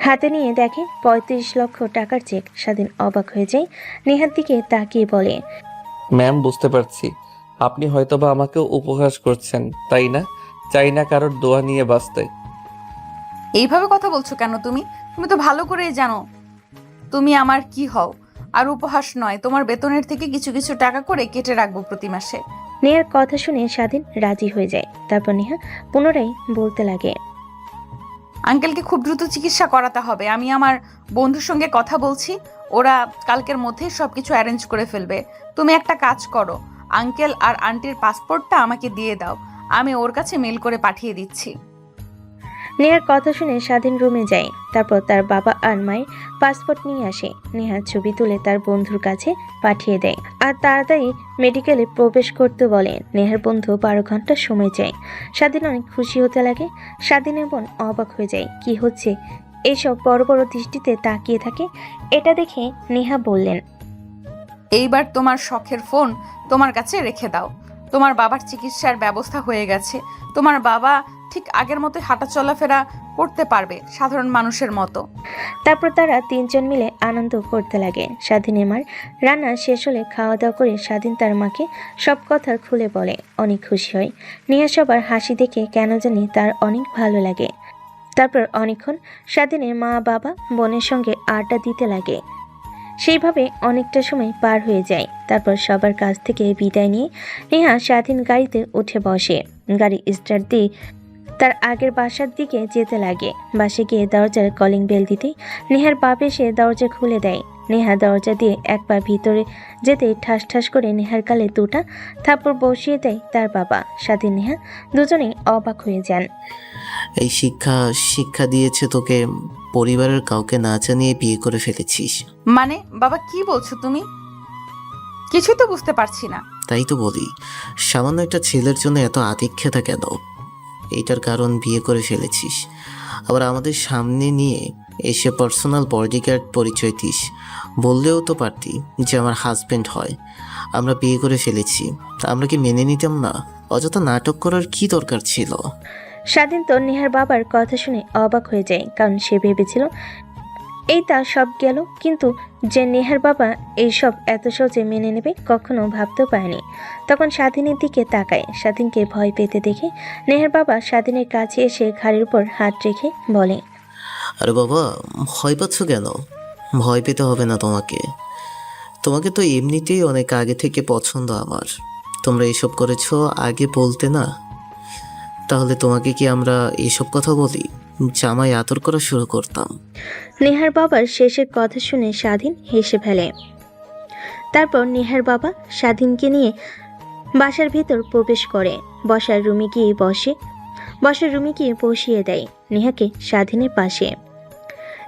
হাতে নিয়ে দেখে 35 লক্ষ টাকার চেক। স্বাধীন অবাক হয়ে যায়, নেহার দিকে তাকিয়ে বলে, ম্যাম, বুঝতে পারছি আপনি হয়তোবা আমাকে উপহাস করছেন, তাই না? চাই না কারোর দোয়া নিয়ে বাঁচতে। এইভাবে কথা বলছো কেন তুমি? তুমি তো ভালো করেই জানো তুমি আমার কি হও। আর উপহাস নয়, তোমার বেতনের থেকে কিছু কিছু টাকা করে কেটে রাখবো প্রতি মাসে। নেহার কথা শুনে স্বাধীন রাজি হয়ে যায়। তারপর নেহা পুনরায় বলতে লাগে, আঙ্কেলকে খুব দ্রুত চিকিৎসা করাতে হবে। আমি আমার বন্ধুর সঙ্গে কথা বলছি, ওরা কালকের মধ্যেই সবকিছু অ্যারেঞ্জ করে ফেলবে। তুমি একটা কাজ করো, আঙ্কেল আর আন্টির পাসপোর্টটা আমাকে দিয়ে দাও, আমি ওর কাছে মেল করে পাঠিয়ে দিচ্ছি। নেহার কথা শুনে স্বাধীন রুমে যায়। তারপর তার বাবা আর মায়ের পাসপোর্ট নিয়ে আসে। নেহার ছবি তুলে তার বন্ধুর কাছে পাঠিয়ে দেয় আর তাড়াতাড়ি মেডিকেলে প্রবেশ করতে বলে। নেহার বন্ধু 12 ঘন্টা সময় চায়। স্বাধীন অনেক খুশি হতে লাগে। স্বাধীনের বোন অবাক হয়ে যায়, কি হচ্ছে? এইসব বড় বড় দৃষ্টিতে তাকিয়ে থাকে। এটা দেখে নেহা বললেন, এইবার তোমার শখের ফোন তোমার কাছে রেখে দাও, তোমার বাবার চিকিৎসার ব্যবস্থা হয়ে গেছে। তোমার বাবা ঠিক আগের মতো হাঁটা চলাফেরা করতে পারবে, সাধারণ মানুষের মতো। তারপর তারা তিনজন মিলে আনন্দ করতে লাগে। স্বাধীনের মার রান্না শেষ হলে খাওয়া দাওয়া করে স্বাধীন তার মাকে সব কথা খুলে বলে। অনেক খুশি হয়। নেহা সবার হাসি দেখে কেন জানি তার অনেক ভালো লাগে। তারপর অনেকক্ষণ স্বাধীনের মা বাবা বোনের সঙ্গে আড্ডা দিতে লাগে। সেইভাবে অনেকটা সময় পার হয়ে যায়। তারপর সবার কাছ থেকে বিদায় নিয়ে নেহা স্বাধীন গাড়িতে উঠে বসে। গাড়ি স্টার্ট দিয়ে তার আগের বাসার দিকে যেতে লাগে। বাসে গিয়ে দরজার কলিং বেল দিতেই নেহার বাপ এসে দরজা খুলে দেয়। নেহা দরজা দিয়ে এক পা ভিতরে যেতে ঠাস ঠাস করে নেহার গালে দুটা থাপ্পড় বসিয়ে দেয় তার বাবা। স্বাধীন নেহা দুজনেই অবাক হয়ে যান। এই শিক্ষা দিয়েছে তোকে, পরিবারের কাউকে না জানিয়ে বিয়ে করে ফেলেছিস। মানে বাবা, কি বলছো তুমি? কিছুই তো বুঝতে পারছি না। তাই তো বলি, সামান্য একটা ছেলের জন্য এত আদিক্ষেতা কেন? এইটার কারণ বিয়ে করে ফেলেছিস, আবার আমাদের সামনে নিয়ে এসে পার্সোনাল বডিগার্ড পরিচয় দিস। বললেও তো পারতি যে আমার হাজবেন্ড হয়, আমরা বিয়ে করে ফেলেছি। আমরা কি মেনে নিতাম না? অযথা নাটক করার কি দরকার ছিল? স্বাধীন তো নেহার বাবার কথা শুনে অবাক হয়ে যায়, কারণ সে ভেবেছিল এই তা সব গেল, কিন্তু যে নেহার বাবা এইসব এত সহজে মেনে নেবে কখনো ভাবতেও পারেনি। তখন স্বাধীনের দিকে তাকায়। স্বাধীনকে ভয় পেতে দেখে নেহার বাবা স্বাধীনের কাছে এসে ঘাড়ের উপর হাত রেখে বলে, আরে বাবা, ভয় পাচ্ছ কেন? ভয় পেতে হবে না তোমাকে তো এমনিতেই অনেক আগে থেকে পছন্দ আমার। তোমরা এসব করেছো, আগে বলতে না? তাহলে তোমাকে কি আমরা এসব কথা বলি? জামাই আদর করা শুরু করতাম। নেহার বাবার শেষের কথা শুনে স্বাধীন হেসে ফেলে। তারপর নেহার বাবা স্বাধীনকে নিয়ে বাসার ভেতর প্রবেশ করে। বসার রুমে গিয়ে বসিয়ে দেয় নেহাকে স্বাধীনের পাশে।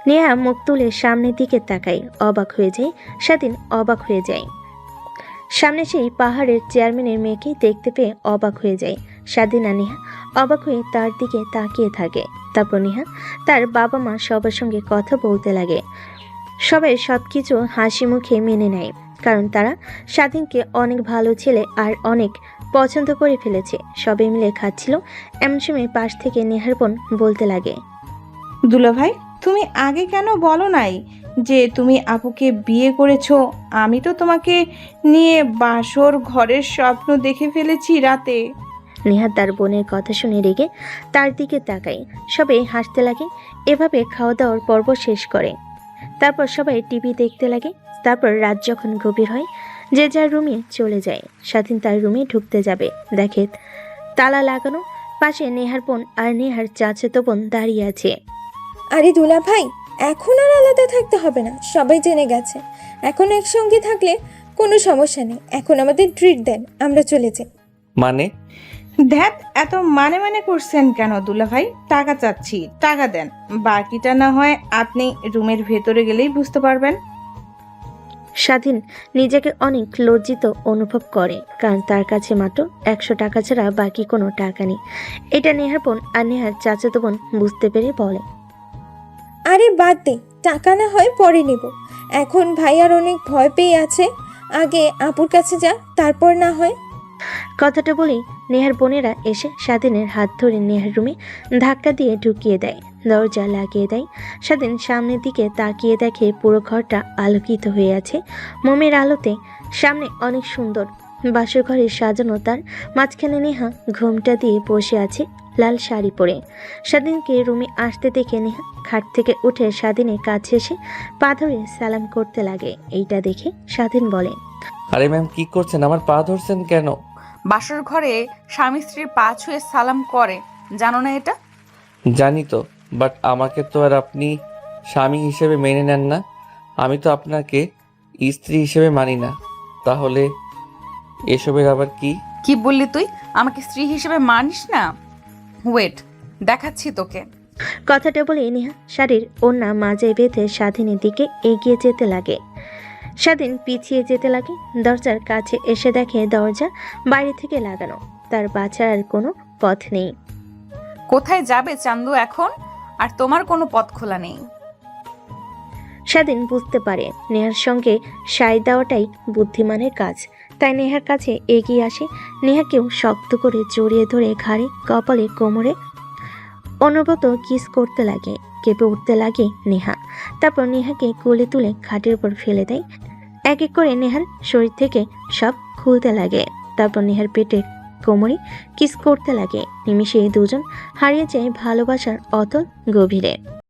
নেহা মুখ তুলে সামনের দিকে তাকায়। অবাক হয়ে যায় স্বাধীন, অবাক হয়ে যায়। সামনে সেই পাহাড়ের চেয়ারম্যানের মেয়েকে দেখতে পেয়ে অবাক হয়ে যায় স্বাধীন আর নেহা। অবাক হয়ে তার দিকে তাকিয়ে থাকে। তারপর নেহা তার বাবা মা সবার সঙ্গে কথা বলতে লাগে। সবাই সবকিছু হাসি মুখে মেনে নেয়, কারণ তারা স্বাধীনকে অনেক ভালো ছেলে আর অনেক পছন্দ করে ফেলেছে। সবাই মিলে খাচ্ছিল, এমন সময় পাশ থেকে নেহার বোন বলতে লাগে, দুলাভাই, তুমি আগে কেন বলো নাই যে তুমি আপুকে বিয়ে করেছো? আমি তো তোমাকে নিয়ে বাসর ঘরের স্বপ্ন দেখে ফেলেছি রাতে। নেহা তার বোনের কথা শুনে রেগে তার দিকে তাকায়। সবাই হাসতে লাগে। এভাবে খাওয়া দাওয়ার পর্ব শেষ করে। তারপর সবাই টিভি দেখতে লাগে। তারপর রাত যখন গভীর হয়, যে যার রুমে চলে যায়। স্বাধীন তার রুমে ঢুকতে যাবে, দেখে তালা লাগানো। পাশে নেহার বোন আর নেহার চাচাতো বোন দাঁড়িয়ে আছে। আরে দুলা ভাই, এখন আর আলাদা থাকতে হবে না, সবাই জেনে গেছে। এখন একসঙ্গে থাকলে কোনো সমস্যা নেই। এখন আমাদের ট্রিট দেন, আমরা চলে যাই। মানে? ধ্যাত, এত মানে করছেন কেন দুলাভাই? টাকা চাচ্ছি, টাকা দেন। বাকিটা না হয় আপনি রুমের ভেতরে গেলেই বুঝতে পারবেন। স্বাধীন নিজেকে অনেক লজ্জিত অনুভব করে, কারণ তার কাছে মাত্র 100 টাকা ছাড়া বাকি কোনো টাকা নেই। এটা নেহার বোন আর নেহার চাচাতো বোন বুঝতে পেরে বলে, আরে বাদ দে, টাকা না হয় পরে নেব। এখন ভাই আর অনেক ভয় পেয়ে আছে, আগে আপুর কাছে যা, তারপর না হয়। কথাটা বলেই নেহার বোনেরা এসে স্বাধীনের হাত ধরে নেহার রুমে ধাক্কা দিয়ে ঢুকিয়ে দেয়। দরজা লাগিয়ে দেয়। স্বাধীন সামনের দিকে তাকিয়ে দেখে পুরো ঘরটা আলোকিত হয়ে আছে মোমের আলোতে। সামনে অনেক সুন্দর বাসর ঘরে সাজানো, তার মাঝখানে নেহা ঘোমটা দিয়ে বসে আছে লাল শাড়ি পরে। স্বাধীনকে রুমে আসতে দেখে নেহা খাট থেকে উঠে স্বাধীনের কাছে এসে পা ধরে সালাম করতে লাগে। এইটা দেখে স্বাধীন বলে, আরে ম্যাম, কি করছেন? আমার পা ধরছেন কেন? বাসর ঘরে স্বামী স্ত্রীর পা ছুঁয়ে সালাম করে, জানো না এটা? জানি তো, বাট আমাকে তো আর আপনি স্বামী হিসেবে মেনে নেন না। আমি তো আপনাকে স্ত্রী হিসেবে মানি না। তাহলে এসবের আবার কি? কি বললি তুই? আমাকে স্ত্রী হিসেবে মানিস না? ওয়েট, দেখাচ্ছি তোকে। কথাটা বলে নেহা শাড়ির ওড়না মাজায় বেঁধে স্বাধীনের দিকে এগিয়ে যেতে লাগে। স্বাধীন পিছিয়ে যেতে লাগে। দরজার কাছে এসে দেখে দরজা বাইরে থেকে লাগানো, তার বাঁচার আর কোনো পথ নেই। কোথায় যাবে চান্দু এখন? আর তোমার কোনো পথ খোলা নেই। স্বাধীন বুঝতে পারে নেহার সঙ্গে সায় দেওয়াটাই বুদ্ধিমানের কাজ। তাই নেহার কাছে এগিয়ে আসে। নেহাকেও শক্ত করে জড়িয়ে ধরে ঘাড়ে, কপালে, কোমরে অনবরত কিস করতে লাগে। কেঁপে উঠতে লাগে নেহা। তারপর নেহাকে কোলে তুলে খাটের উপর ফেলে দেয়। এক এক করে নেহার শরীর থেকে সব খুলতে লাগে। তারপর নেহার পেটে, কোমরে কিস করতে লাগে। নিমিষে দুজন হারিয়ে যায় ভালোবাসার অতল গভীরে।